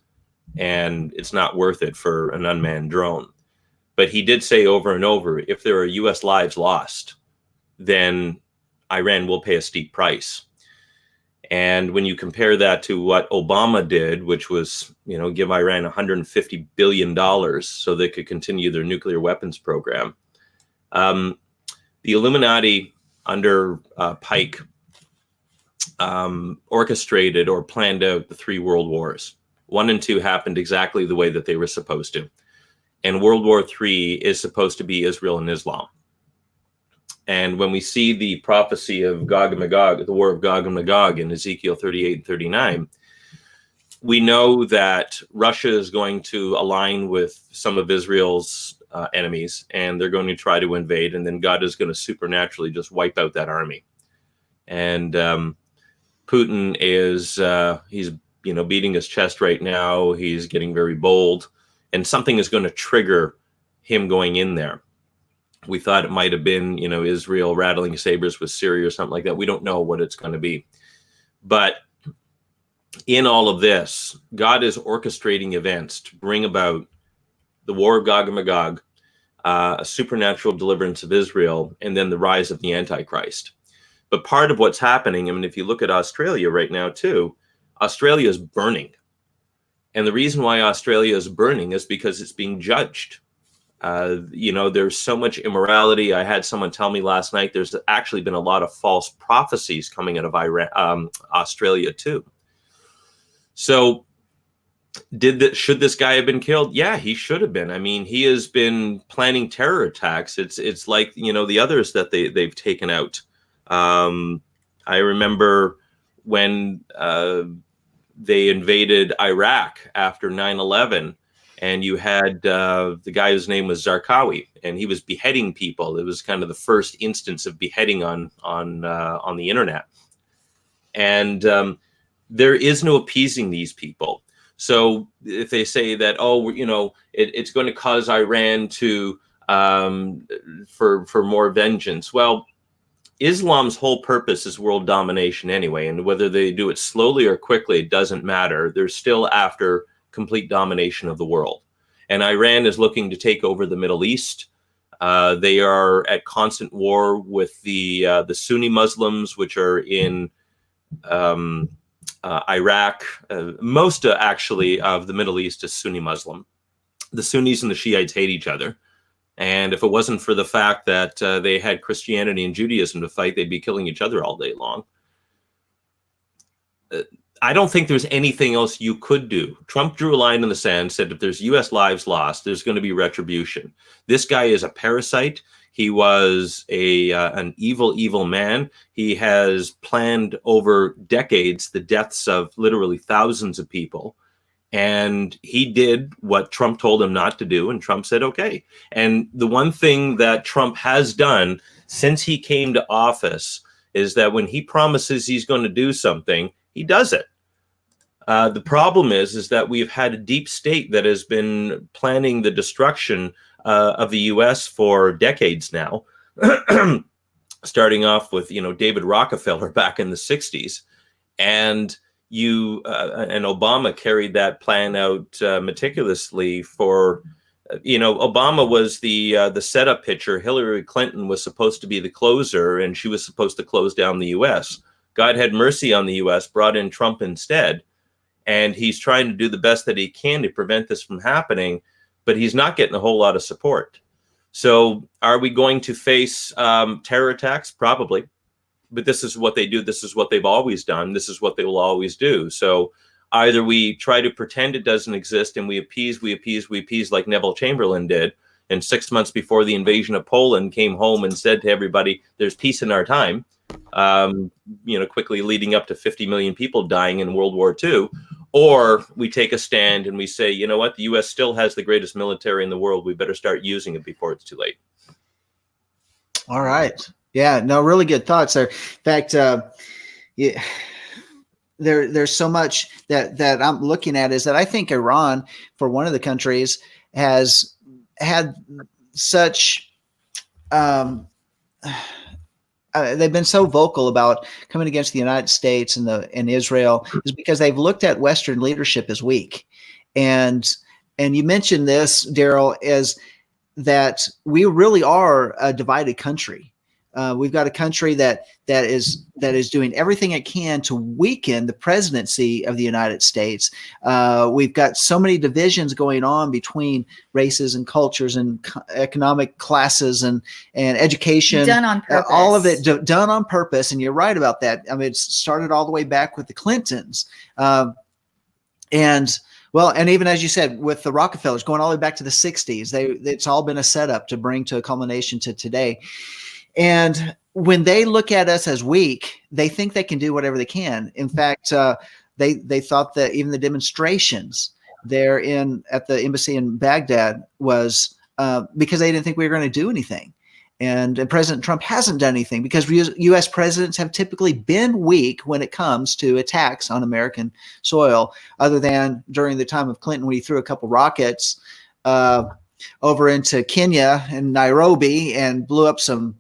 and it's not worth it for an unmanned drone. But he did say over and over, if there are U.S. lives lost, then Iran will pay a steep price. And when you compare that to what Obama did, which was, give Iran $150 billion so they could continue their nuclear weapons program, the Illuminati under Pike orchestrated or planned out the 3 world wars. 1 and 2 happened exactly the way that they were supposed to. And World War III is supposed to be Israel and Islam. And when we see the prophecy of Gog and Magog, the war of Gog and Magog in Ezekiel 38 and 39, we know that Russia is going to align with some of Israel's enemies, and they're going to try to invade, and then God is going to supernaturally just wipe out that army. And Putin is he's beating his chest right now. He's getting very bold, and something is going to trigger him going in there. We thought it might have been, Israel rattling sabers with Syria or something like that. We don't know what it's going to be. But in all of this, God is orchestrating events to bring about the war of Gog and Magog, a supernatural deliverance of Israel, and then the rise of the Antichrist. But part of what's happening, if you look at Australia right now too, Australia is burning. And the reason why Australia is burning is because it's being judged. There's so much immorality. I had someone tell me last night there's actually been a lot of false prophecies coming out of Australia too. So should this guy have been killed? Yeah, he should have been. He has been planning terror attacks. It's like, the others that they've taken out. I remember when they invaded Iraq after 9/11. And you had the guy whose name was Zarqawi, and he was beheading people. It was kind of the first instance of beheading on the internet. And there is no appeasing these people. So if they say that, it's going to cause Iran to for more vengeance, well, Islam's whole purpose is world domination anyway, and whether they do it slowly or quickly, it doesn't matter. They're still after complete domination of the world. And Iran is looking to take over the Middle East. They are at constant war with the Sunni Muslims, which are in Iraq. Most actually of the Middle East is Sunni Muslim. The Sunnis and the Shiites hate each other. And if it wasn't for the fact that they had Christianity and Judaism to fight, they'd be killing each other all day long. I don't think there's anything else you could do. Trump drew a line in the sand, said if there's U.S. lives lost, there's going to be retribution. This guy is a parasite. He was an evil man. He has planned over decades the deaths of literally thousands of people. And he did what Trump told him not to do, and Trump said, okay. And the one thing that Trump has done since he came to office is that when he promises he's going to do something, he does it. The problem is that we've had a deep state that has been planning the destruction of the U.S. for decades now, starting off with, David Rockefeller back in the 60s. And Obama carried that plan out meticulously for, Obama was the setup pitcher. Hillary Clinton was supposed to be the closer, and she was supposed to close down the U.S. God had mercy on the U.S., brought in Trump instead. And he's trying to do the best that he can to prevent this from happening, but he's not getting a whole lot of support. So are we going to face terror attacks? Probably. But this is what they do. This is what they've always done. This is what they will always do. So either we try to pretend it doesn't exist and we appease like Neville Chamberlain did. And 6 months before the invasion of Poland, came home and said to everybody, there's peace in our time. Quickly leading up to 50 million people dying in World War II. Or we take a stand and we say, you know what, the U.S. still has the greatest military in the world. We better start using it before it's too late. All right. Yeah, no, really good thoughts there. In fact, there's so much that I'm looking at is that I think Iran, for one of the countries, has had such they've been so vocal about coming against the United States and Israel is because they've looked at Western leadership as weak. And you mentioned this, Darryl, is that we really are a divided country. We've got a country that is doing everything it can to weaken the presidency of the United States. We've got so many divisions going on between races and cultures and economic classes and education. Done on purpose. All of it done on purpose. And you're right about that. I mean, it started all the way back with the Clintons. And even as you said, with the Rockefellers going all the way back to the 60s, it's all been a setup to bring to a culmination to today. And when they look at us as weak, they think they can do whatever they can. In fact, they thought that even the demonstrations there at the embassy in Baghdad was because they didn't think we were going to do anything. And President Trump hasn't done anything because U.S. presidents have typically been weak when it comes to attacks on American soil, other than during the time of Clinton when he threw a couple rockets over into Kenya and Nairobi and blew up some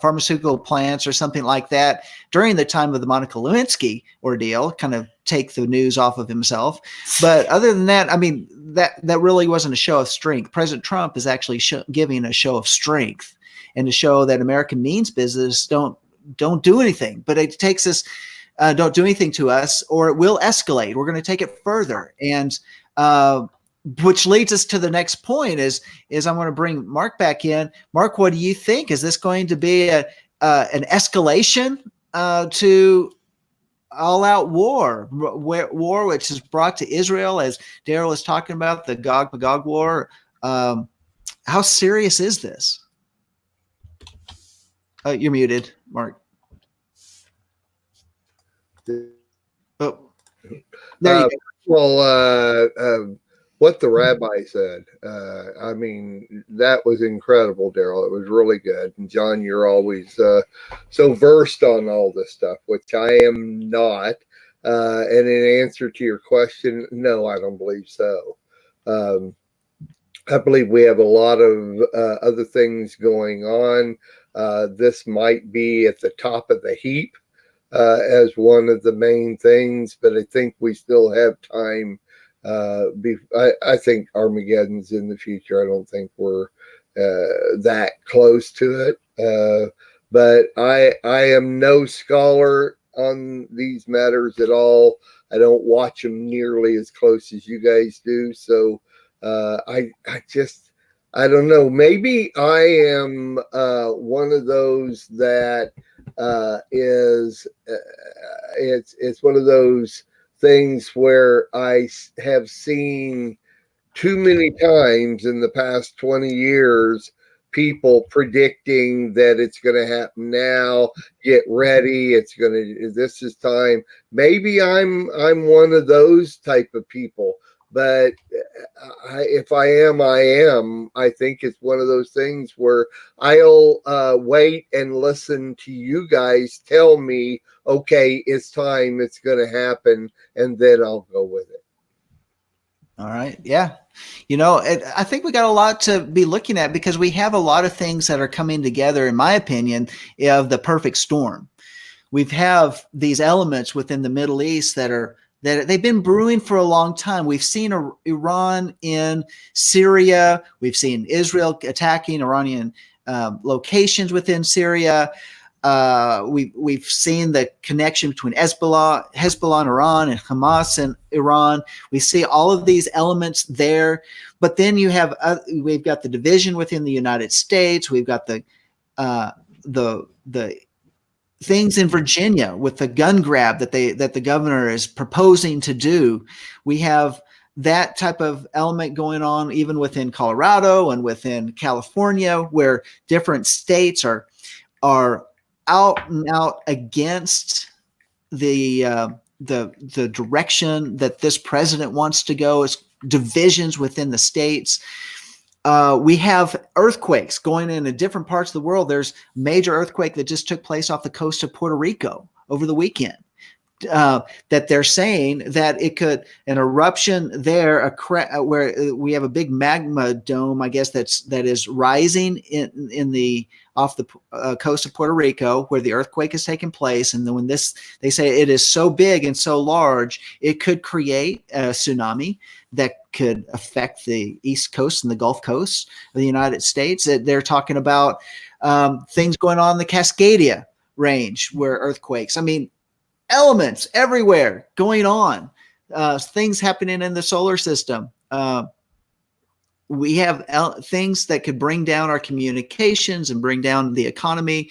pharmaceutical plants or something like that during the time of the Monica Lewinsky ordeal, kind of take the news off of himself. But other than that, I mean, that really wasn't a show of strength. President Trump is actually giving a show of strength and to show that American means business don't do anything, but it takes us, don't do anything to us or it will escalate. We're going to take it further. And, which leads us to the next point is I'm going to bring Mark back in. Mark, what do you think? Is this going to be an escalation to all-out war which is brought to Israel, as Darryl was talking about, the Gog-Magog war? How serious is this? You're muted, Mark. Oh, there you go. Well, what the rabbi said, I mean, that was incredible, Darryl. It was really good. And John, you're always so versed on all this stuff, which I am not. And in answer to your question, no, I don't believe so. I believe we have a lot of other things going on. This might be at the top of the heap as one of the main things, but I think we still have time. I think Armageddon's in the future. I don't think we're that close to it. But I am no scholar on these matters at all. I don't watch them nearly as close as you guys do. So I don't know. Maybe I am one of those that it's one of those things where I have seen too many times in the past 20 years, people predicting that it's going to happen now, get ready. This is time. Maybe I'm one of those type of people, but if I am, I think it's one of those things where I'll wait and listen to you guys tell me, okay, it's time, it's going to happen, and then I'll go with it. All right. Yeah. I think we got a lot to be looking at because we have a lot of things that are coming together, in my opinion, of the perfect storm. We have these elements within the Middle East that they've been brewing for a long time. We've seen Iran in Syria. We've seen Israel attacking Iranian locations within Syria. We've seen the connection between Hezbollah in Iran and Hamas in Iran. We see all of these elements there, but then we've got the division within the United States. We've got the things in Virginia with the gun grab that the governor is proposing to do. We have that type of element going on even within Colorado and within California, where different states are out and out against the direction that this president wants to go. Is divisions within the states. We have earthquakes going in different parts of the world. There's a major earthquake that just took place off the coast of Puerto Rico over the weekend. That they're saying that it could an eruption there, where we have a big magma dome, I guess that is rising in the off the coast of Puerto Rico, where the earthquake is taking place. And then when they say it is so big and so large, it could create a tsunami that could affect the East Coast and the Gulf Coast of the United States. They're talking about things going on in the Cascadia range where earthquakes. I mean, elements everywhere going on, things happening in the solar system. We have things that could bring down our communications and bring down the economy.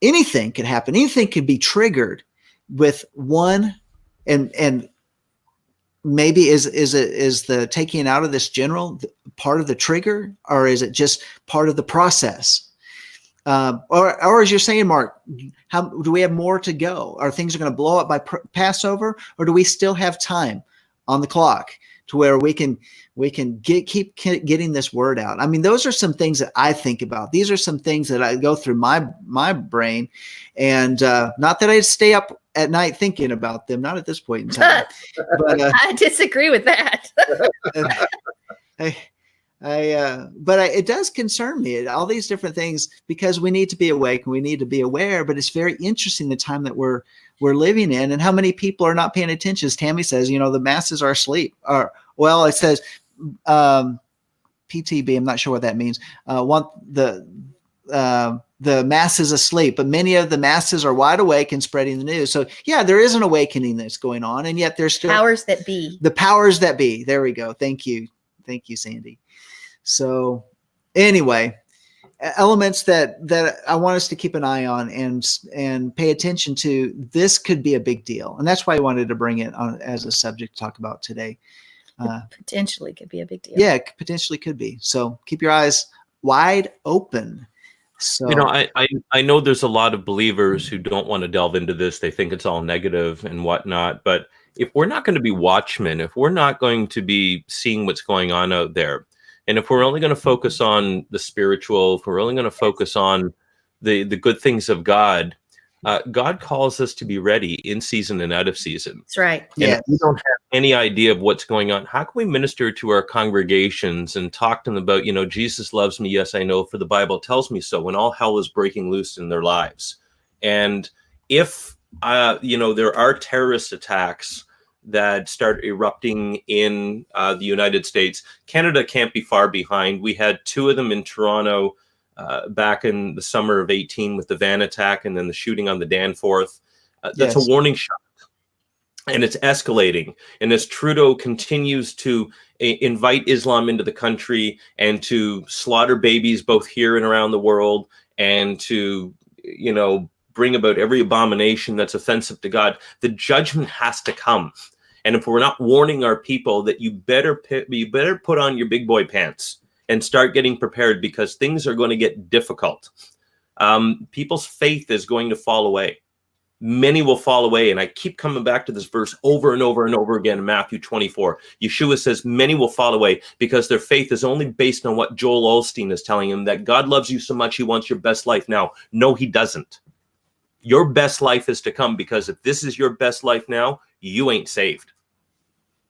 Anything could happen. Anything could be triggered with one. And maybe is the taking out of this general part of the trigger, or is it just part of the process? Or as you're saying, Mark, how do we have more to go? Are things going to blow up by Passover, or do we still have time on the clock to where we can keep getting this word out? I mean, those are some things that I think about. These are some things that I go through my brain, and not that I stay up at night thinking about them. Not at this point in time. But I disagree with that. But it does concern me, all these different things, because we need to be awake and we need to be aware. But it's very interesting the time that we're living in, and how many people are not paying attention. As Tammy says, the masses are asleep. Well, it says PTB. I'm not sure what that means. Want the masses asleep, but many of the masses are wide awake and spreading the news. So yeah, there is an awakening that's going on, and yet there's still powers that be. The powers that be. There we go. Thank you, Sandi. So anyway, elements that I want us to keep an eye on and pay attention to. This could be a big deal, and that's why I wanted to bring it on as a subject to talk about today. Potentially could be a big deal. Yeah, potentially could be. So keep your eyes wide open. So I know there's a lot of believers who don't want to delve into this. They think it's all negative and whatnot. But if we're not going to be watchmen, if we're not going to be seeing what's going on out there, and if we're only going to focus on the spiritual, if we're only going to focus on the good things of God, God calls us to be ready in season and out of season. That's right. And if we don't have any idea of what's going on, how can we minister to our congregations and talk to them about, Jesus loves me. Yes, I know, for the Bible tells me so, when all hell is breaking loose in their lives. And if, there are terrorist attacks that start erupting in the United States, Canada can't be far behind. We had 2 of them in Toronto back in the summer of 18 with the van attack, and then the shooting on the Danforth. That's a warning shot, and it's escalating. And as Trudeau continues to invite Islam into the country and to slaughter babies both here and around the world, and to bring about every abomination that's offensive to God, the judgment has to come. And if we're not warning our people that you better put on your big boy pants and start getting prepared, because things are going to get difficult. People's faith is going to fall away. Many will fall away. And I keep coming back to this verse over and over and over again in Matthew 24. Yeshua says many will fall away because their faith is only based on what Joel Osteen is telling them, that God loves you so much he wants your best life now. No, he doesn't. Your best life is to come, because if this is your best life now, you ain't saved.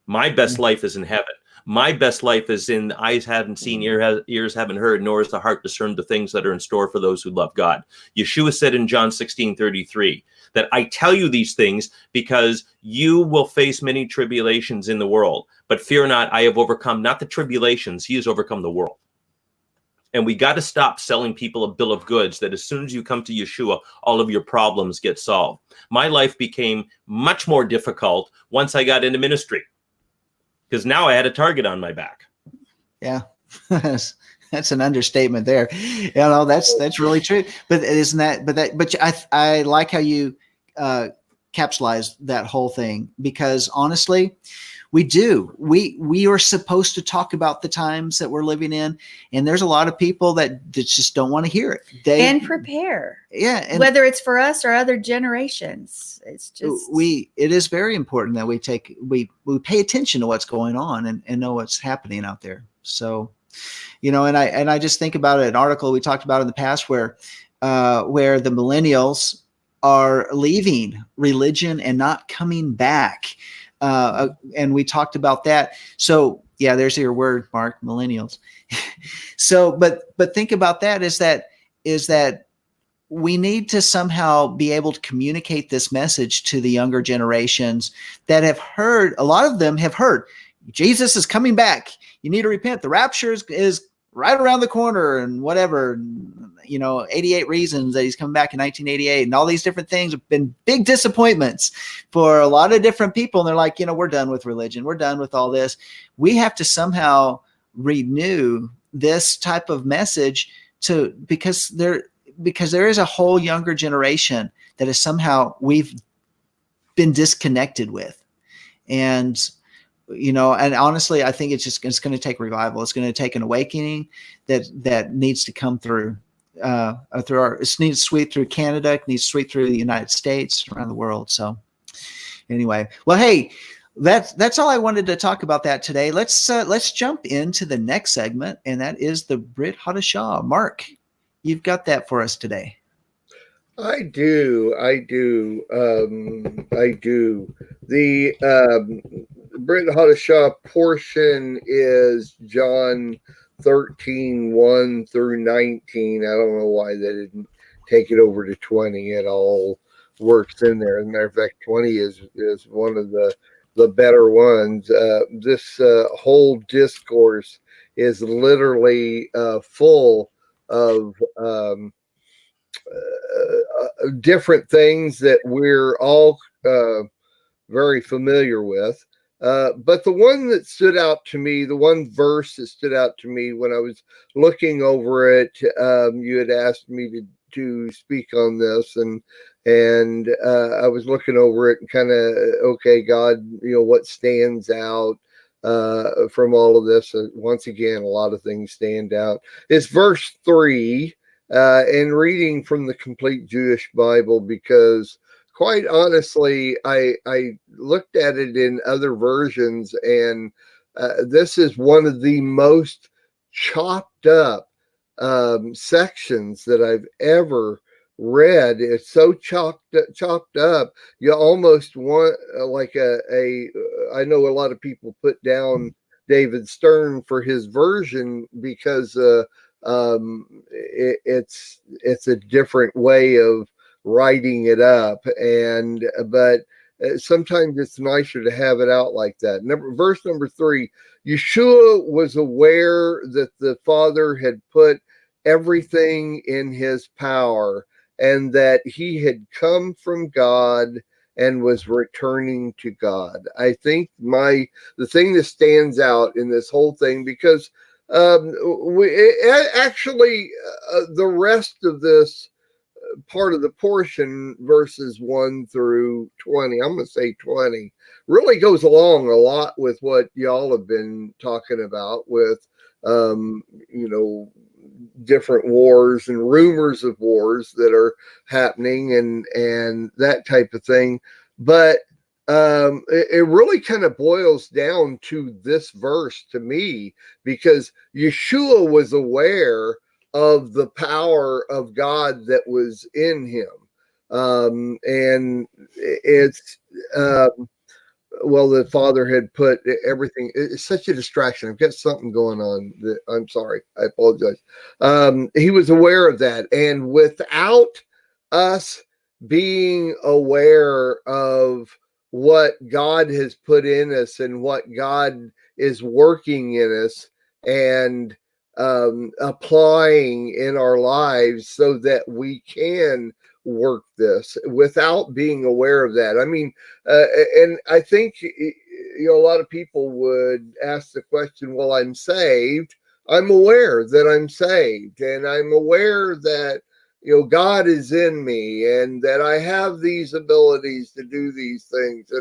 My best life is in heaven. My best life is in eyes haven't seen, ears haven't heard, nor is the heart discerned the things that are in store for those who love God. Yeshua said in John 16:33 that I tell you these things because you will face many tribulations in the world. But fear not, I have overcome not the tribulations, he has overcome the world. And we got to stop selling people a bill of goods that as soon as you come to Yeshua, all of your problems get solved. My life became much more difficult once I got into ministry, because now I had a target on my back. Yeah, that's an understatement there. That's really true. But isn't that? But I like how you capsulized that whole thing, because honestly, we are supposed to talk about the times that we're living in, and there's a lot of people that just don't want to hear it. And prepare. Yeah, and whether it's for us or other generations, it's just it is very important that we pay attention to what's going on and know what's happening out there. So, and I just think about an article we talked about in the past where the millennials are leaving religion and not coming back. And we talked about that. So yeah, there's your word, Mark, millennials. So, but think about that is that we need to somehow be able to communicate this message to the younger generations that have heard, a lot of them have heard, Jesus is coming back. You need to repent. The rapture is right around the corner and whatever, 88 reasons that he's coming back in 1988 and all these different things have been big disappointments for a lot of different people. And they're like, we're done with religion. We're done with all this. We have to somehow renew this type of message because there is a whole younger generation that is somehow we've been disconnected with. And and honestly, I think it's going to take revival. It's going to take an awakening that needs to come through it needs to sweep through Canada, it needs to sweep through the United States, around the world. So anyway, well, hey, that's all I wanted to talk about that today. Let's jump into the next segment, and that is the Brit Hadashah. Mark, you've got that for us today. I do. The Brit Hadashah portion is John 13:1 through 19. I don't know why they didn't take it over to 20. It all works in there. As a matter of fact, 20 is one of the better ones. This whole discourse is literally full of different things that we're all very familiar with. But the one that stood out to me, the one verse that stood out to me when I was looking over it, you had asked me to speak on this, and I was looking over it and kind of, okay, God, what stands out from all of this? Once again, a lot of things stand out. It's verse 3, and reading from the Complete Jewish Bible, because quite honestly, I looked at it in other versions, and this is one of the most chopped up sections that I've ever read. It's so chopped up. You almost want I know a lot of people put down David Stern for his version because it's a different way of writing it up, but sometimes it's nicer to have it out like that. Verse number 3, Yeshua was aware that the Father had put everything in his power and that he had come from God and was returning to God. I think the thing that stands out in this whole thing, because the rest of this part of the portion, verses 1 through 20, I'm going to say 20, really goes along a lot with what y'all have been talking about with, different wars and rumors of wars that are happening and that type of thing. But it really kind of boils down to this verse to me, because Yeshua was aware of the power of God that was in him. And it's, the Father had put everything. It's such a distraction. I've got something going on. I'm sorry. I apologize. He was aware of that. And without us being aware of what God has put in us and what God is working in us and applying in our lives so that we can work this, without being aware of that. I mean, and I think a lot of people would ask the question, well, I'm saved. I'm aware that I'm saved, and I'm aware that God is in me and that I have these abilities to do these things,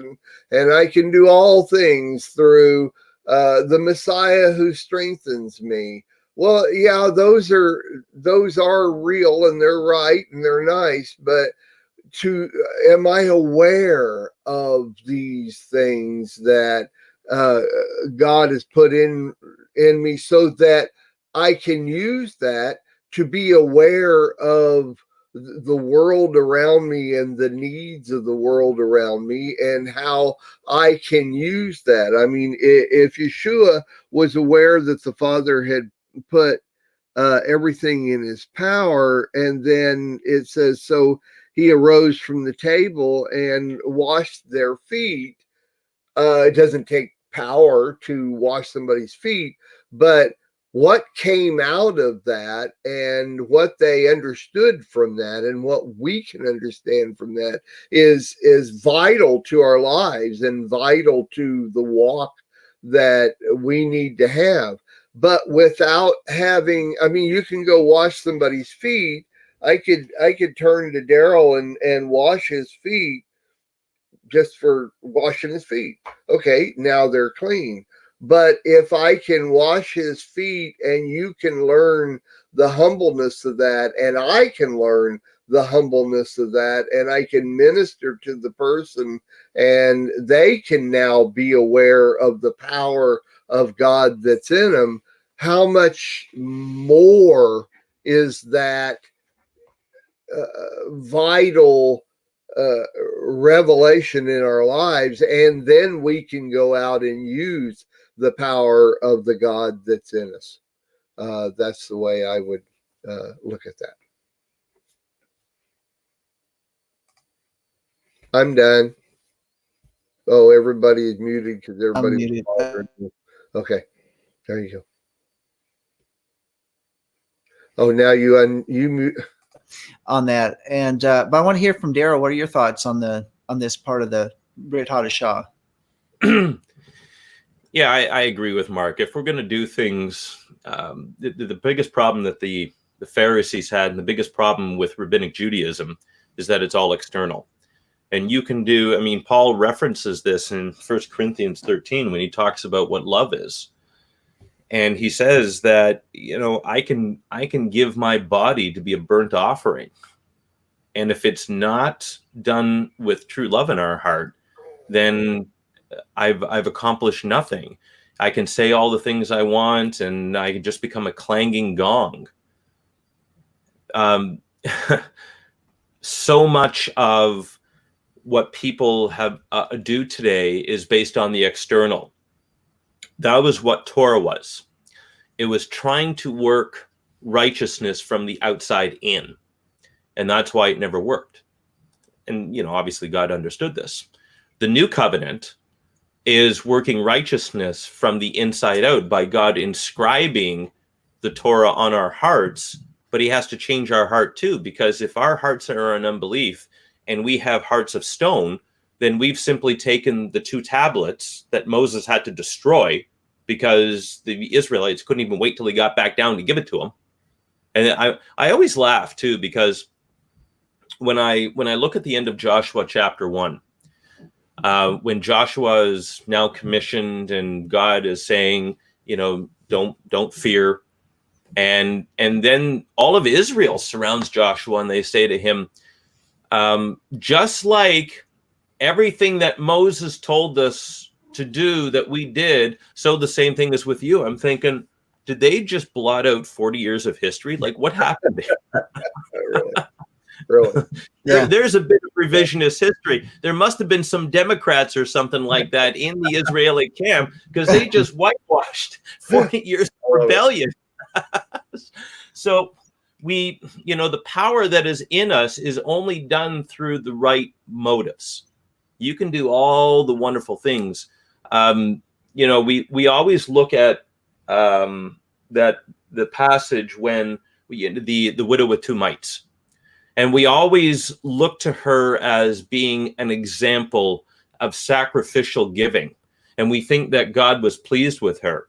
and I can do all things through the Messiah who strengthens me. Well, yeah, those are real, and they're right, and they're nice, but am I aware of these things that God has put in me so that I can use that to be aware of the world around me and the needs of the world around me and how I can use that? I mean, if Yeshua was aware that the Father had put everything in his power, and then it says, so he arose from the table and washed their feet. It doesn't take power to wash somebody's feet, but what came out of that and what they understood from that and what we can understand from that is vital to our lives and vital to the walk that we need to have. But without having, I mean, you can go wash somebody's feet. I could turn to Darryl and wash his feet just for washing his feet. Okay, now they're clean. But if I can wash his feet and you can learn the humbleness of that, and I can learn the humbleness of that, and I can minister to the person, and they can now be aware of the power of God that's in them, how much more is that vital revelation in our lives, and then we can go out and use the power of the God that's in us. That's the way I would look at that. I'm done. Oh, everybody is muted because everybody. Okay, there you go. Oh, now you mute on that. And but I want to hear from Darryl. What are your thoughts on this part of the Brit Hadashah? Yeah, I agree with Mark. If we're going to do things, the biggest problem that the Pharisees had, and the biggest problem with rabbinic Judaism, is that it's all external. And you can do, I mean, Paul references this in 1 Corinthians 13 when he talks about what love is. And he says that, you know, I can give my body to be a burnt offering. And if it's not done with true love in our heart, then I've accomplished nothing. I can say all the things I want, and I can just become a clanging gong. So much of what people have do today is based on the external. That was what Torah was. It was trying to work righteousness from the outside in. And that's why it never worked. And, you know, obviously God understood this. The new covenant is working righteousness from the inside out by God inscribing the Torah on our hearts, but he has to change our heart too, because if our hearts are in unbelief and we have hearts of stone, then we've simply taken the 2 tablets that Moses had to destroy because the Israelites couldn't even wait till he got back down to give it to them. And I always laugh too, because when I look at the end of Joshua chapter 1, when Joshua is now commissioned and God is saying, you know, don't fear. And then all of Israel surrounds Joshua and they say to him, just like everything that Moses told us to do that we did, so the same thing is with you. I'm thinking, did they just blot out 40 years of history? Like, what happened there? Really? Yeah. There's a bit of revisionist history. There must have been some Democrats or something like that in the Israeli camp, because they just whitewashed 40 years of rebellion. So we, you know, the power that is in us is only done through the right motives. You can do all the wonderful things. You know, we always look at that the passage when the widow with 2 mites. And we always look to her as being an example of sacrificial giving. And we think that God was pleased with her.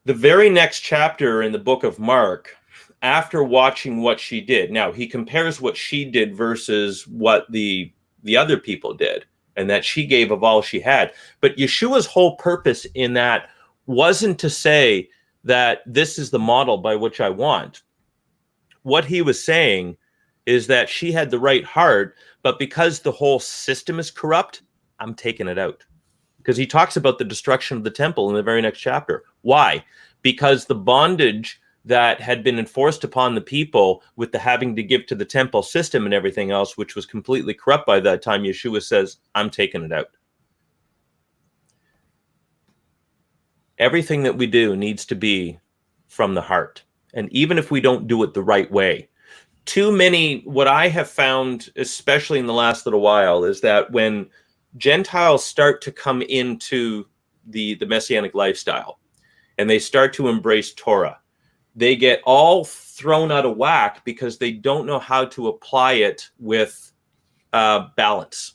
The very next chapter in the book of Mark, after watching what she did, now he compares what she did versus what the other people did, and that she gave of all she had. But Yeshua's whole purpose in that wasn't to say that this is the model by which I want. What he was saying is that she had the right heart, but because the whole system is corrupt, I'm taking it out. Because he talks about the destruction of the temple in the very next chapter. Why? Because the bondage that had been enforced upon the people with the having to give to the temple system and everything else, which was completely corrupt by that time, Yeshua says, I'm taking it out. Everything that we do needs to be from the heart. And even if we don't do it the right way, too many, what I have found, especially in the last little while, is that when Gentiles start to come into the Messianic lifestyle, and they start to embrace Torah, they get all thrown out of whack because they don't know how to apply it with balance.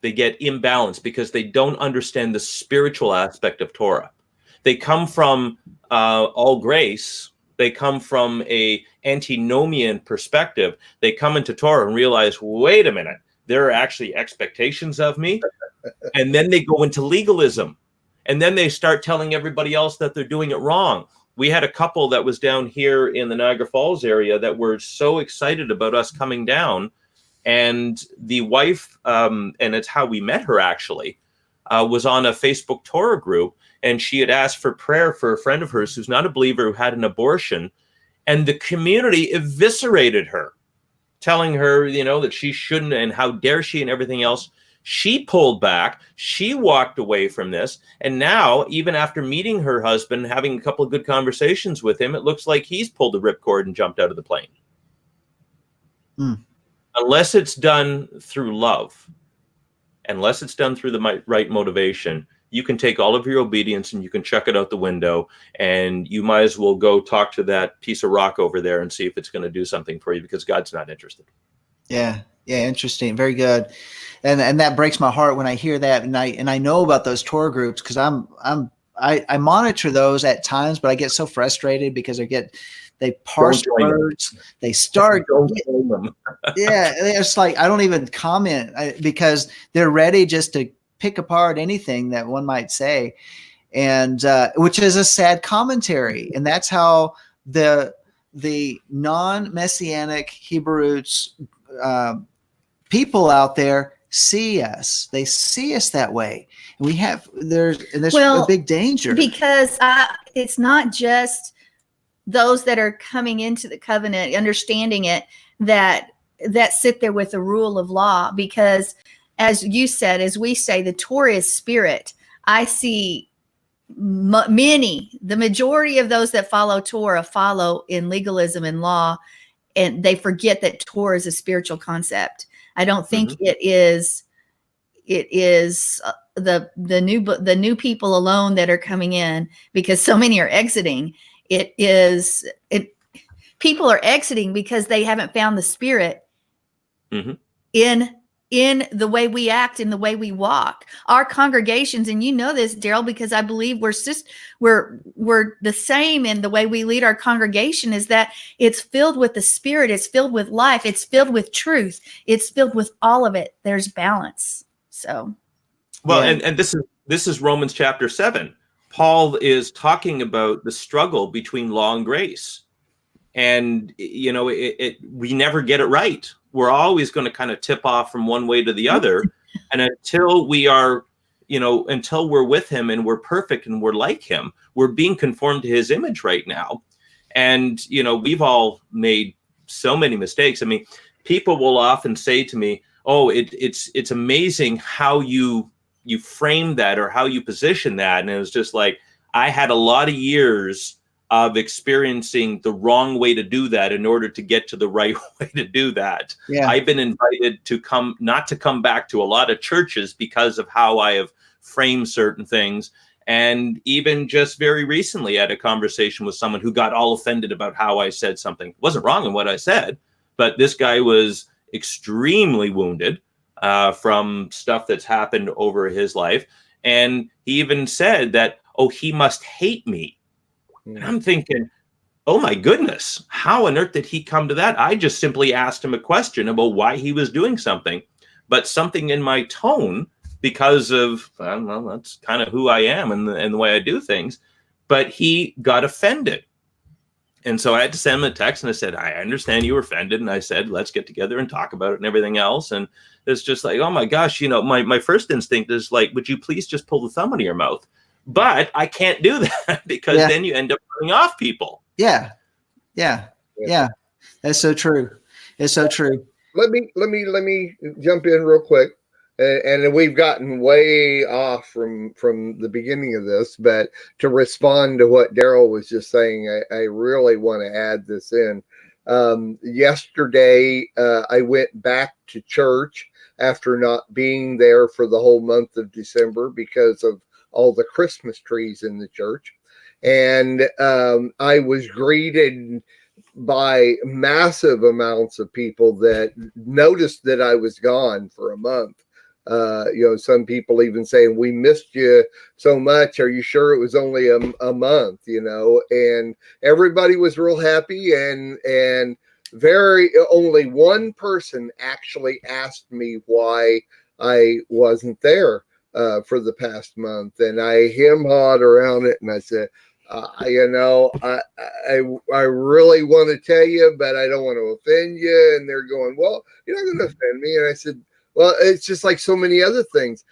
They get imbalanced because they don't understand the spiritual aspect of Torah. They come from all grace. They come from a antinomian perspective. They come into Torah and realize, wait a minute, there are actually expectations of me. And then they go into legalism. And then they start telling everybody else that they're doing it wrong. We had a couple that was down here in the Niagara Falls area that were so excited about us coming down. And the wife, and it's how we met her actually, was on a Facebook Torah group. And she had asked for prayer for a friend of hers who's not a believer, who had an abortion. And the community eviscerated her, telling her, that she shouldn't and how dare she and everything else. She pulled back. She walked away from this. And now, even after meeting her husband, having a couple of good conversations with him, it looks like he's pulled the ripcord and jumped out of the plane. Unless it's done through love, unless it's done through the right motivation, you can take all of your obedience and you can chuck it out the window, and you might as well go talk to that piece of rock over there and see if it's going to do something for you, because God's not interested. Yeah. Interesting. Very good. And that breaks my heart when I hear that. And I know about those Torah groups because I monitor those at times, but I get so frustrated because they parse words. They start. Them. Yeah. It's like, I don't even comment because they're ready just to pick apart anything that one might say. And, which is a sad commentary. And that's how the non-Messianic Hebrew roots, people out there see us. They see us that way. And there's a big danger. Because it's not just those that are coming into the covenant, understanding it, that sit there with the rule of law. Because as you said, as we say, the Torah is spirit. I see the majority of those that follow Torah follow in legalism and law, and they forget that Torah is a spiritual concept. I don't think it is the new people alone that are coming in, because so many are exiting. People are exiting because they haven't found the spirit in the way we act, in the way we walk. Our congregations, and you know this, Darryl, because I believe we're the same in the way we lead our congregation, is that it's filled with the Spirit, it's filled with life, it's filled with truth, it's filled with all of it. There's balance. So, well, yeah. and this is Romans chapter 7. Paul is talking about the struggle between law and grace, and we never get it right. We're always going to kind of tip off from one way to the other. And until we are, until we're with him and we're perfect and we're like him, we're being conformed to his image right now. And, we've all made so many mistakes. I mean, people will often say to me, oh, it's amazing how you frame that or how you position that. And it was just like, I had a lot of years of experiencing the wrong way to do that in order to get to the right way to do that. Yeah. I've been invited not to come back to a lot of churches because of how I have framed certain things. And even just very recently, I had a conversation with someone who got all offended about how I said something. It wasn't wrong in what I said, but this guy was extremely wounded from stuff that's happened over his life. And he even said that, oh, he must hate me. And I'm thinking, oh my goodness, how on earth did he come to that? I just simply asked him a question about why he was doing something, but something in my tone, because of, well, that's kind of who I am and the way I do things, but he got offended. And so I had to send him a text and I said, I understand you were offended. And I said, let's get together and talk about it and everything else. And it's just like, oh my gosh, my first instinct is like, would you please just pull the thumb out of your mouth? But I can't do that because then you end up turning off people. Yeah. That's so true. It's so true. Let me jump in real quick. And we've gotten way off from the beginning of this, but to respond to what Darryl was just saying, I really want to add this in. Yesterday, I went back to church after not being there for the whole month of December because of all the Christmas trees in the church. And I was greeted by massive amounts of people that noticed that I was gone for a month. Some people even saying, we missed you so much. Are you sure it was only a month? And everybody was real happy, and only one person actually asked me why I wasn't there for the past month. And I hem-hawed around it, and I said, I really want to tell you, but I don't want to offend you. And they're going, well, you're not going to offend me. And I said, well, it's just like so many other things.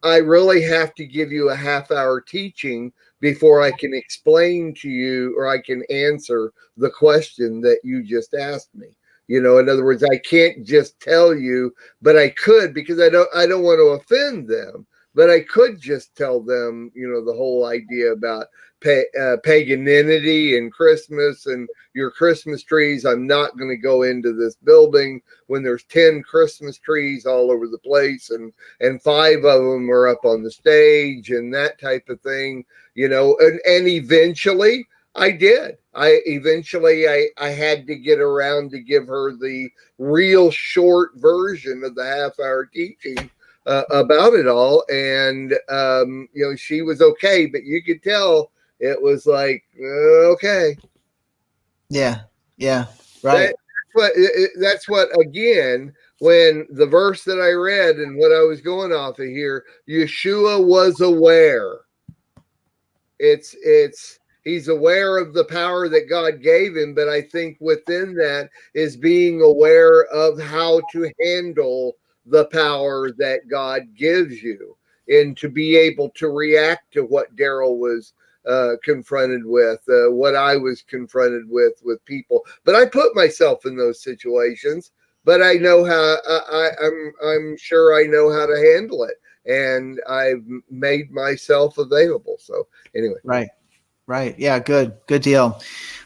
I really have to give you a half-hour teaching before I can explain to you, or I can answer the question that you just asked me. In other words, I can't just tell you, but I could, because I don't want to offend them. But I could just tell them, the whole idea about paganity and Christmas and your Christmas trees. I'm not going to go into this building when there's 10 Christmas trees all over the place, and 5 of them are up on the stage and that type of thing, and eventually I did. I had to get around to give her the real short version of the half-hour teaching about it all. And, she was okay, but you could tell it was like, okay. Yeah. Right. That's what, again, when the verse that I read and what I was going off of here, Yeshua was aware. He's aware of the power that God gave him, but I think within that is being aware of how to handle the power that God gives you, and to be able to react to what Darryl was confronted with, what I was confronted with people. But I put myself in those situations, but I know how. I'm sure I know how to handle it, and I've made myself available. So anyway, right, yeah, good deal.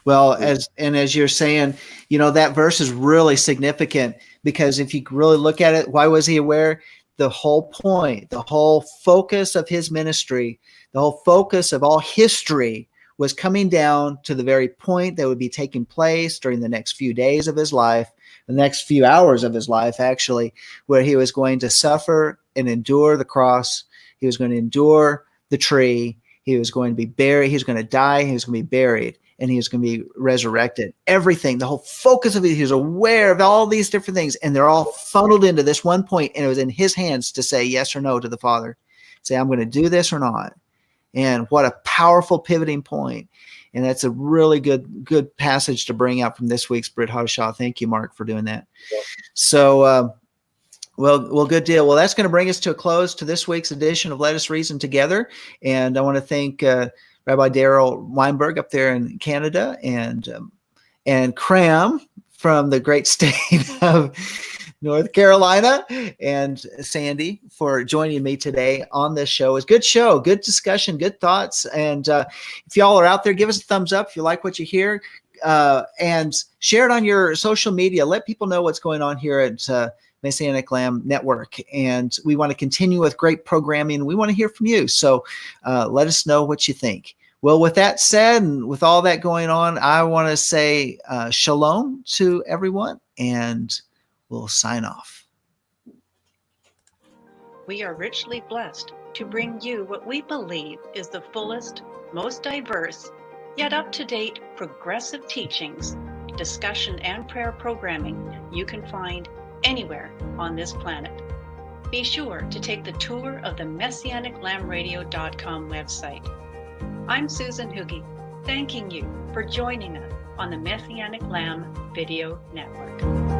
Well, as you're saying, that verse is really significant, because if you really look at it, why was he aware? The whole point, the whole focus of his ministry, the whole focus of all history was coming down to the very point that would be taking place during the next few days of his life, the next few hours of his life, actually, where he was going to suffer and endure the cross. He was going to endure the tree. He was going to be buried. He was going to die. He was going to be buried, and he was going to be resurrected. Everything, the whole focus of it, he was aware of all these different things, and they're all funneled into this one point, and it was in his hands to say yes or no to the Father. Say, I'm going to do this or not. And what a powerful pivoting point. And that's a really good passage to bring out from this week's Brit Hadashah. Thank you, Mark, for doing that. Yeah. So, well, good deal. Well, that's going to bring us to a close to this week's edition of Let Us Reason Together. And I want to thank Rabbi Darryl Weinberg up there in Canada, and Cram from the great state of North Carolina, and Sandi for joining me today on this show. It's a good show, good discussion, good thoughts. And if y'all are out there, give us a thumbs up if you like what you hear, and share it on your social media. Let people know what's going on here at Messianic Lamb Network. And we want to continue with great programming. We want to hear from you. So let us know what you think. Well, with that said, and with all that going on, I want to say shalom to everyone, and we'll sign off. We are richly blessed to bring you what we believe is the fullest, most diverse, yet up-to-date progressive teachings, discussion, and prayer programming you can find anywhere on this planet. Be sure to take the tour of the MessianicLambRadio.com website. I'm Susan Hoogie, thanking you for joining us on the Messianic Lamb Video Network.